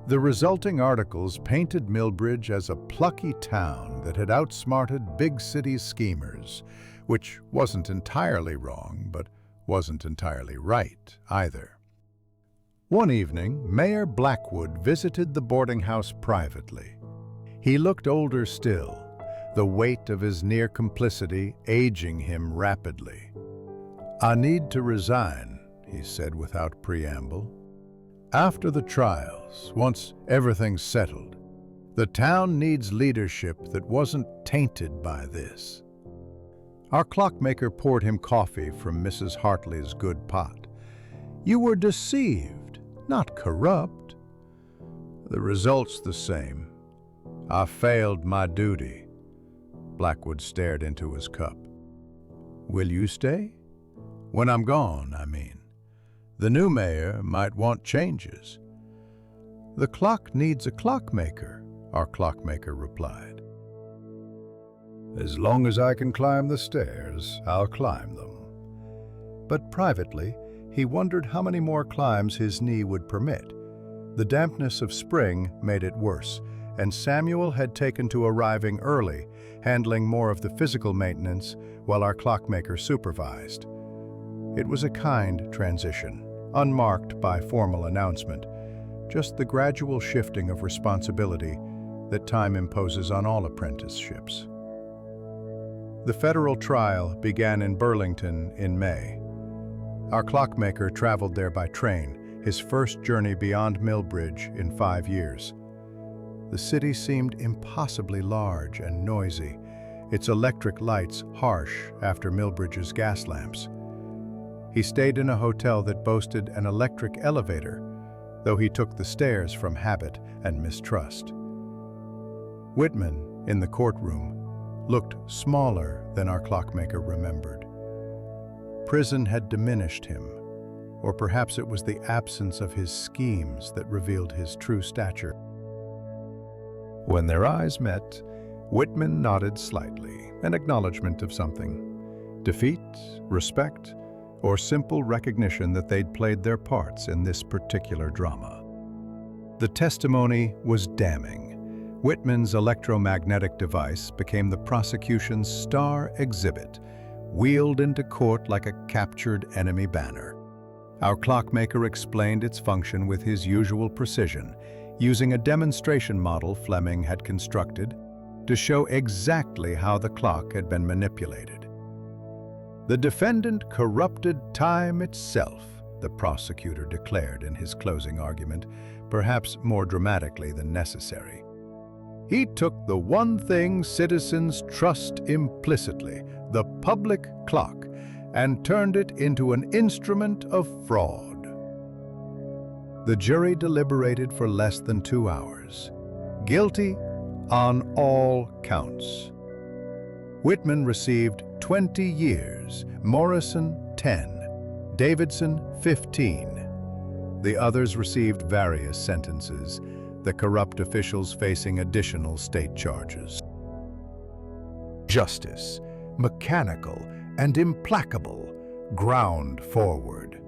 The resulting articles painted Millbridge as a plucky town that had outsmarted big city schemers, which wasn't entirely wrong, but wasn't entirely right either. One evening, Mayor Blackwood visited the boarding house privately. He looked older still, the weight of his near complicity aging him rapidly. "I need to resign," he said without preamble. "After the trials, once everything's settled, The town needs leadership that wasn't tainted by this. Our clockmaker poured him coffee from Mrs. Hartley's good pot. You were deceived, not corrupt. The result's the same. I failed my duty. Blackwood stared into his cup. Will you stay? When I'm gone, I mean. The new mayor might want changes. The clock needs a clockmaker, our clockmaker replied. As long as I can climb the stairs, I'll climb them. But privately, he wondered how many more climbs his knee would permit. The dampness of spring made it worse, and Samuel had taken to arriving early, handling more of the physical maintenance while our clockmaker supervised. It was a kind transition, unmarked by formal announcement, just the gradual shifting of responsibility that time imposes on all apprenticeships. The federal trial began in Burlington in May. Our clockmaker traveled there by train, his first journey beyond Millbridge in 5 years. The city seemed impossibly large and noisy, its electric lights harsh after Millbridge's gas lamps. He stayed in a hotel that boasted an electric elevator, though he took the stairs from habit and mistrust. Whitman, in the courtroom, looked smaller than our clockmaker remembered. Prison had diminished him, or perhaps it was the absence of his schemes that revealed his true stature. When their eyes met, Whitman nodded slightly, an acknowledgement of something. Defeat, respect, or simple recognition that they'd played their parts in this particular drama. The testimony was damning. Whitman's electromagnetic device became the prosecution's star exhibit, wheeled into court like a captured enemy banner. Our clockmaker explained its function with his usual precision, using a demonstration model Fleming had constructed to show exactly how the clock had been manipulated. The defendant corrupted time itself, the prosecutor declared in his closing argument, perhaps more dramatically than necessary. He took the one thing citizens trust implicitly, the public clock, and turned it into an instrument of fraud. The jury deliberated for less than 2 hours. Guilty on all counts. Whitman received 20 years, Morrison 10, Davidson 15. The others received various sentences, the corrupt officials facing additional state charges. Justice, mechanical and implacable, ground forward.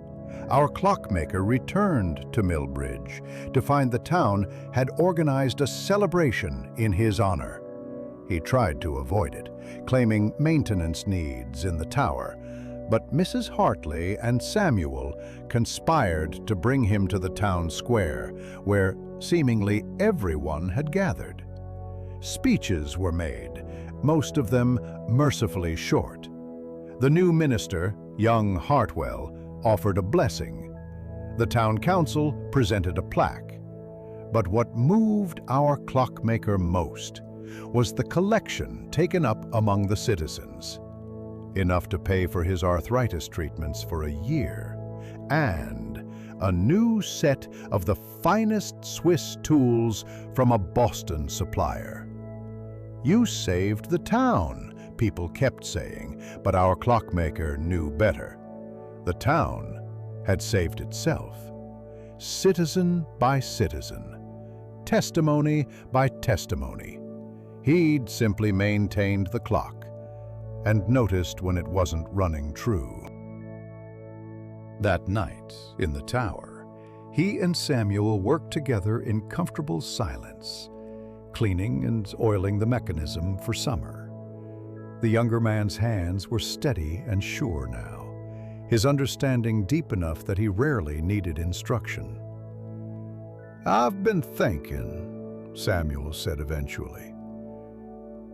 Our clockmaker returned to Millbridge to find the town had organized a celebration in his honor. He tried to avoid it, claiming maintenance needs in the tower, but Mrs. Hartley and Samuel conspired to bring him to the town square, where seemingly everyone had gathered. Speeches were made, most of them mercifully short. The new minister, young Hartwell, offered a blessing. The town council presented a plaque. But what moved our clockmaker most was the collection taken up among the citizens. Enough to pay for his arthritis treatments for a year, and a new set of the finest Swiss tools from a Boston supplier. You saved the town, people kept saying, but our clockmaker knew better. The town had saved itself, citizen by citizen, testimony by testimony. He'd simply maintained the clock and noticed when it wasn't running true. That night, in the tower, he and Samuel worked together in comfortable silence, cleaning and oiling the mechanism for summer. The younger man's hands were steady and sure now, his understanding deep enough that he rarely needed instruction. "I've been thinking," Samuel said eventually.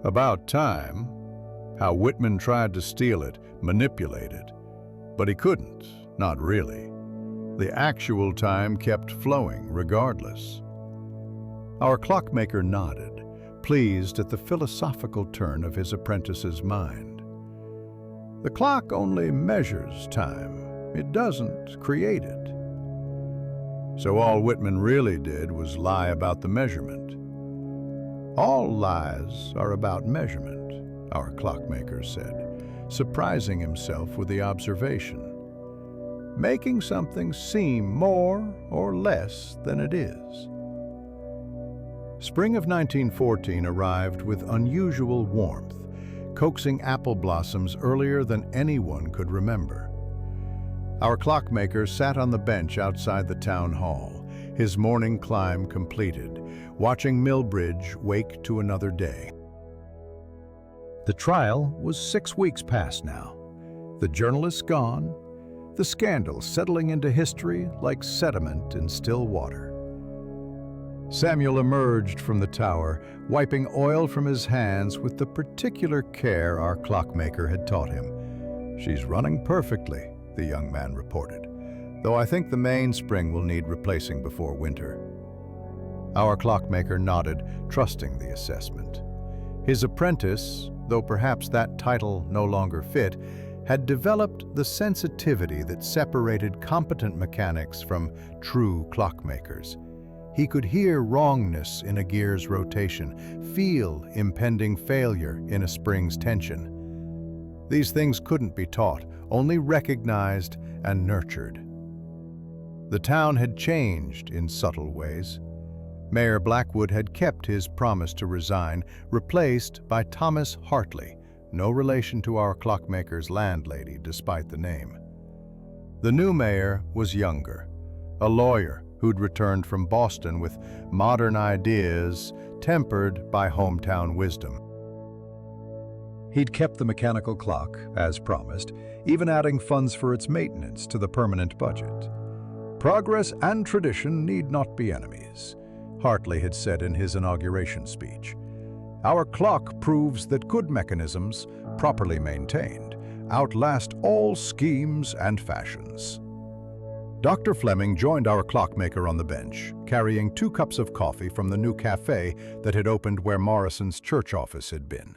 "About time. How Whitman tried to steal it, manipulate it. But he couldn't, not really. The actual time kept flowing regardless." Our clockmaker nodded, pleased at the philosophical turn of his apprentice's mind. The clock only measures time. It doesn't create it. So all Whitman really did was lie about the measurement. All lies are about measurement, our clockmaker said, surprising himself with the observation. Making something seem more or less than it is. Spring of 1914 arrived with unusual warmth, coaxing apple blossoms earlier than anyone could remember. Our clockmaker sat on the bench outside the town hall, his morning climb completed, watching Millbridge wake to another day. The trial was 6 weeks past now. The journalists gone, the scandal settling into history like sediment in still water. Samuel emerged from the tower, wiping oil from his hands with the particular care our clockmaker had taught him. "She's running perfectly," the young man reported, "though I think the mainspring will need replacing before winter." Our clockmaker nodded, trusting the assessment. His apprentice, though perhaps that title no longer fit, had developed the sensitivity that separated competent mechanics from true clockmakers. He could hear wrongness in a gear's rotation, feel impending failure in a spring's tension. These things couldn't be taught, only recognized and nurtured. The town had changed in subtle ways. Mayor Blackwood had kept his promise to resign, replaced by Thomas Hartley, no relation to our clockmaker's landlady despite the name. The new mayor was younger, a lawyer who'd returned from Boston with modern ideas tempered by hometown wisdom. He'd kept the mechanical clock, as promised, even adding funds for its maintenance to the permanent budget. "Progress and tradition need not be enemies," Hartley had said in his inauguration speech. "Our clock proves that good mechanisms, properly maintained, outlast all schemes and fashions." Dr. Fleming joined our clockmaker on the bench, carrying 2 cups of coffee from the new cafe that had opened where Morrison's church office had been.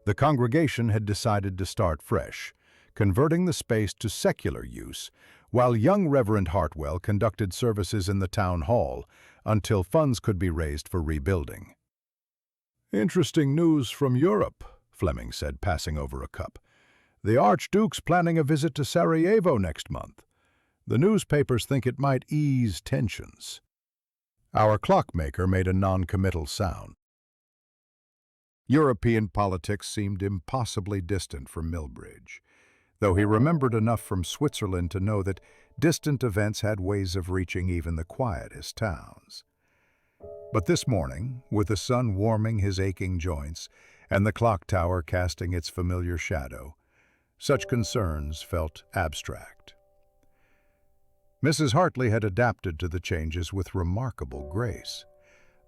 The congregation had decided to start fresh, converting the space to secular use, while young Reverend Hartwell conducted services in the town hall until funds could be raised for rebuilding. "Interesting news from Europe," Fleming said, passing over a cup. "The Archduke's planning a visit to Sarajevo next month. The newspapers think it might ease tensions." Our clockmaker made a non-committal sound. European politics seemed impossibly distant from Millbridge, though he remembered enough from Switzerland to know that distant events had ways of reaching even the quietest towns. But this morning, with the sun warming his aching joints and the clock tower casting its familiar shadow, such concerns felt abstract. Mrs. Hartley had adapted to the changes with remarkable grace.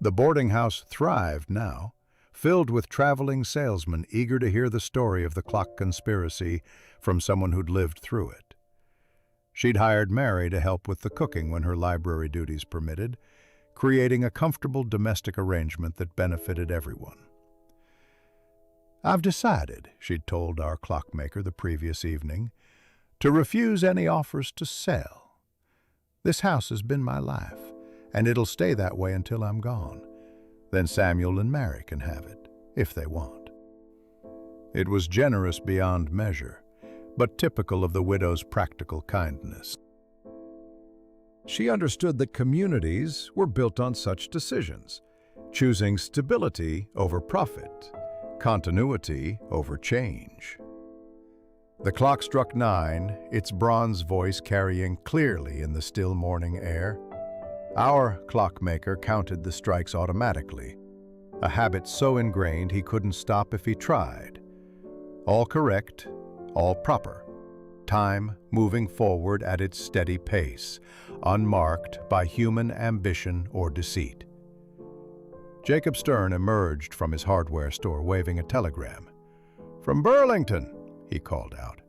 The boarding house thrived now, filled with traveling salesmen eager to hear the story of the clock conspiracy from someone who'd lived through it. She'd hired Mary to help with the cooking when her library duties permitted, creating a comfortable domestic arrangement that benefited everyone. "I've decided," she'd told our clockmaker the previous evening, "to refuse any offers to sell. This house has been my life, and it'll stay that way until I'm gone. Then Samuel and Mary can have it, if they want." It was generous beyond measure, but typical of the widow's practical kindness. She understood that communities were built on such decisions, choosing stability over profit, continuity over change. The clock struck 9, its bronze voice carrying clearly in the still morning air. Our clockmaker counted the strikes automatically, a habit so ingrained he couldn't stop if he tried. All correct, all proper. Time moving forward at its steady pace, unmarked by human ambition or deceit. Jacob Stern emerged from his hardware store waving a telegram. "From Burlington," he called out.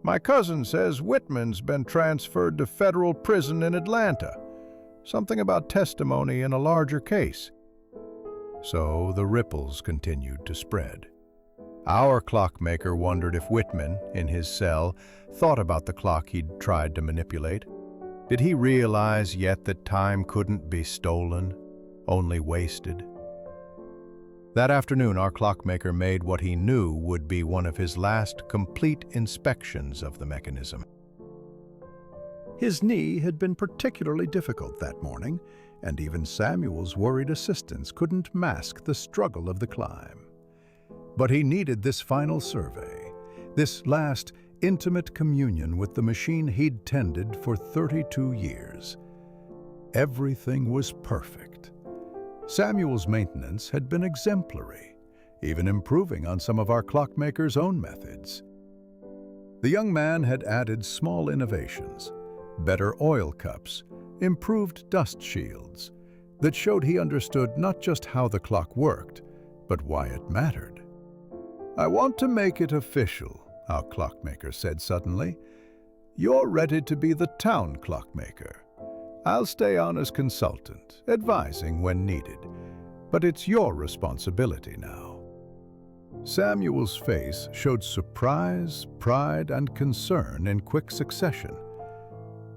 "My cousin says Whitman's been transferred to federal prison in Atlanta. Something about testimony in a larger case. So the ripples continued to spread. Our clockmaker wondered if Whitman, in his cell, thought about the clock he'd tried to manipulate. Did he realize yet that time couldn't be stolen, only wasted? That afternoon, our clockmaker made what he knew would be one of his last complete inspections of the mechanism. His knee had been particularly difficult that morning, and even Samuel's worried assistants couldn't mask the struggle of the climb. But he needed this final survey, this last intimate communion with the machine he'd tended for 32 years. Everything was perfect. Samuel's maintenance had been exemplary, even improving on some of our clockmaker's own methods. The young man had added small innovations, better oil cups, improved dust shields, that showed he understood not just how the clock worked, but why it mattered. "I want to make it official," our clockmaker said suddenly. "You're ready to be the town clockmaker. I'll stay on as consultant, advising when needed, but it's your responsibility now." Samuel's face showed surprise, pride, and concern in quick succession.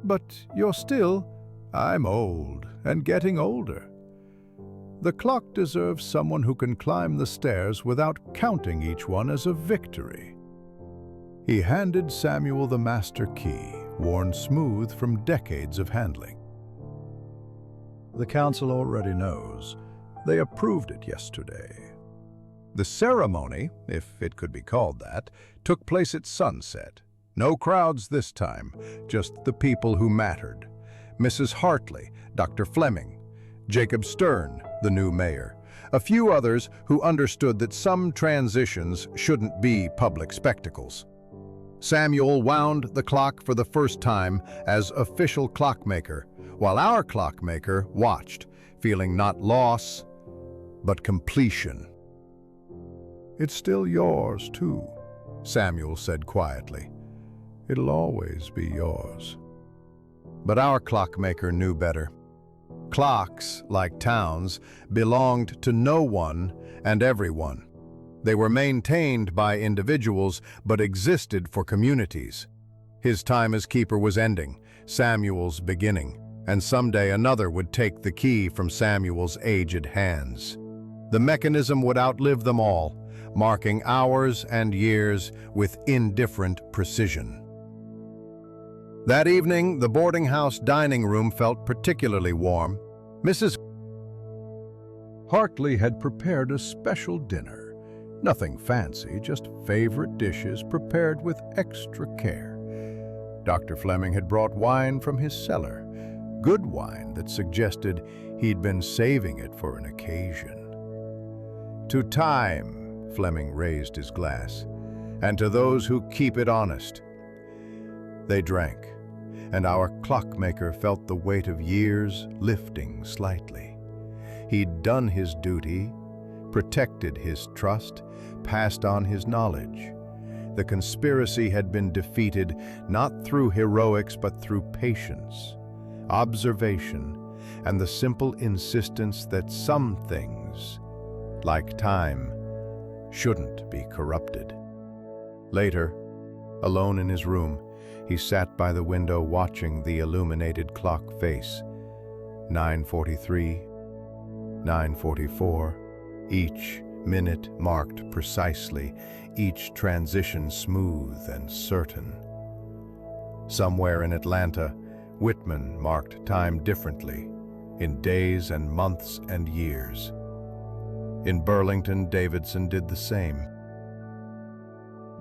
"But you're still—" "I'm old, and getting older. The clock deserves someone who can climb the stairs without counting each one as a victory." He handed Samuel the master key, worn smooth from decades of handling. "The council already knows. They approved it yesterday." The ceremony, if it could be called that, took place at sunset. No crowds this time, just the people who mattered. Mrs. Hartley, Dr. Fleming, Jacob Stern, the new mayor, a few others who understood that some transitions shouldn't be public spectacles. Samuel wound the clock for the first time as official clockmaker, while our clockmaker watched, feeling not loss, but completion. "It's still yours, too," Samuel said quietly. "It'll always be yours." But our clockmaker knew better. Clocks, like towns, belonged to no one and everyone. They were maintained by individuals, but existed for communities. His time as keeper was ending, Samuel's beginning, and someday another would take the key from Samuel's aged hands. The mechanism would outlive them all, marking hours and years with indifferent precision. That evening, the boarding house dining room felt particularly warm. Mrs. Hartley had prepared a special dinner. Nothing fancy, just favorite dishes prepared with extra care. Dr. Fleming had brought wine from his cellar, good wine that suggested he'd been saving it for an occasion. "To time," Fleming raised his glass, "and to those who keep it honest." They drank, and our clockmaker felt the weight of years lifting slightly. He'd done his duty, protected his trust, passed on his knowledge. The conspiracy had been defeated not through heroics but through patience, observation, and the simple insistence that some things, like time, shouldn't be corrupted. Later, alone in his room, he sat by the window watching the illuminated clock face. 9:43, 9:44, each minute marked precisely, each transition smooth and certain. Somewhere in Atlanta, Whitman marked time differently, in days and months and years. In Burlington, Davidson did the same.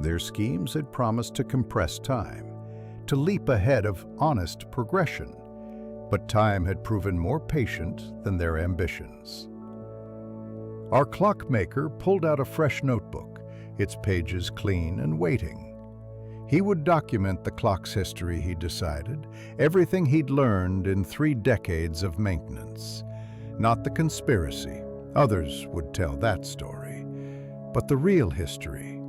Their schemes had promised to compress time, to leap ahead of honest progression, but time had proven more patient than their ambitions. Our clockmaker pulled out a fresh notebook, its pages clean and waiting. He would document the clock's history, he decided, everything he'd learned in 3 decades of maintenance. Not the conspiracy, others would tell that story, but the real history.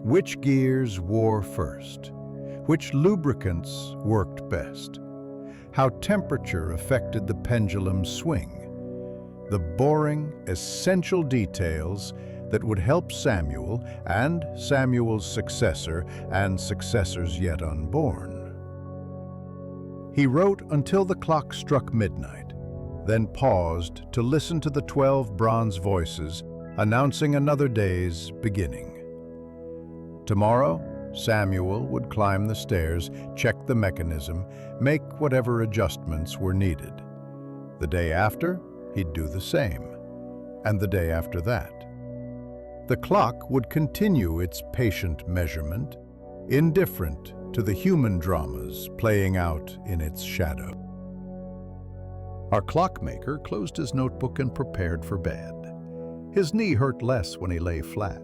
Which gears wore first? Which lubricants worked best? how temperature affected the pendulum's swing, the boring, essential details that would help Samuel and Samuel's successor and successors yet unborn. He wrote until the clock struck midnight, then paused to listen to the 12 bronze voices announcing another day's beginning. Tomorrow, Samuel would climb the stairs, check the mechanism, make whatever adjustments were needed. The day after, he'd do the same, and the day after that. The clock would continue its patient measurement, indifferent to the human dramas playing out in its shadow. Our clockmaker closed his notebook and prepared for bed. His knee hurt less when he lay flat,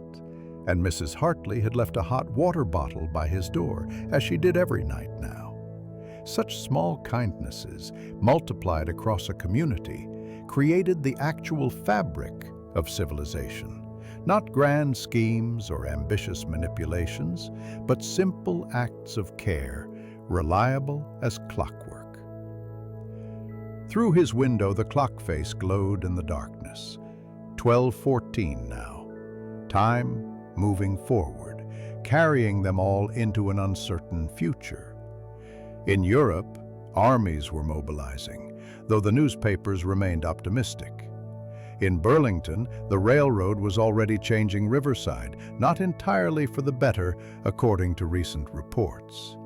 and Mrs. Hartley had left a hot water bottle by his door, as she did every night now. Such small kindnesses, multiplied across a community, created the actual fabric of civilization. Not grand schemes or ambitious manipulations, but simple acts of care, reliable as clockwork. Through his window, the clock face glowed in the darkness. 12:14 now. Time moving forward, carrying them all into an uncertain future. In Europe, armies were mobilizing, though the newspapers remained optimistic. In Burlington, the railroad was already changing Riverside, not entirely for the better, according to recent reports.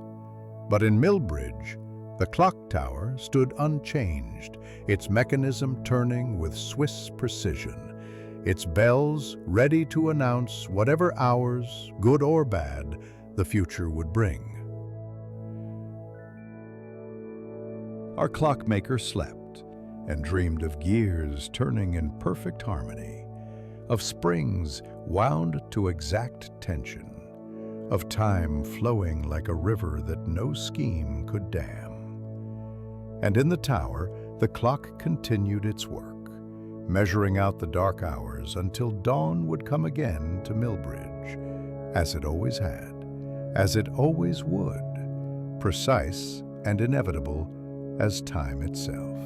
But in Millbridge, the clock tower stood unchanged, its mechanism turning with Swiss precision, its bells ready to announce whatever hours, good or bad, the future would bring. Our clockmaker slept and dreamed of gears turning in perfect harmony, of springs wound to exact tension, of time flowing like a river that no scheme could dam. And in the tower, the clock continued its work, measuring out the dark hours until dawn would come again to Millbridge, as it always had, as it always would, precise and inevitable as time itself.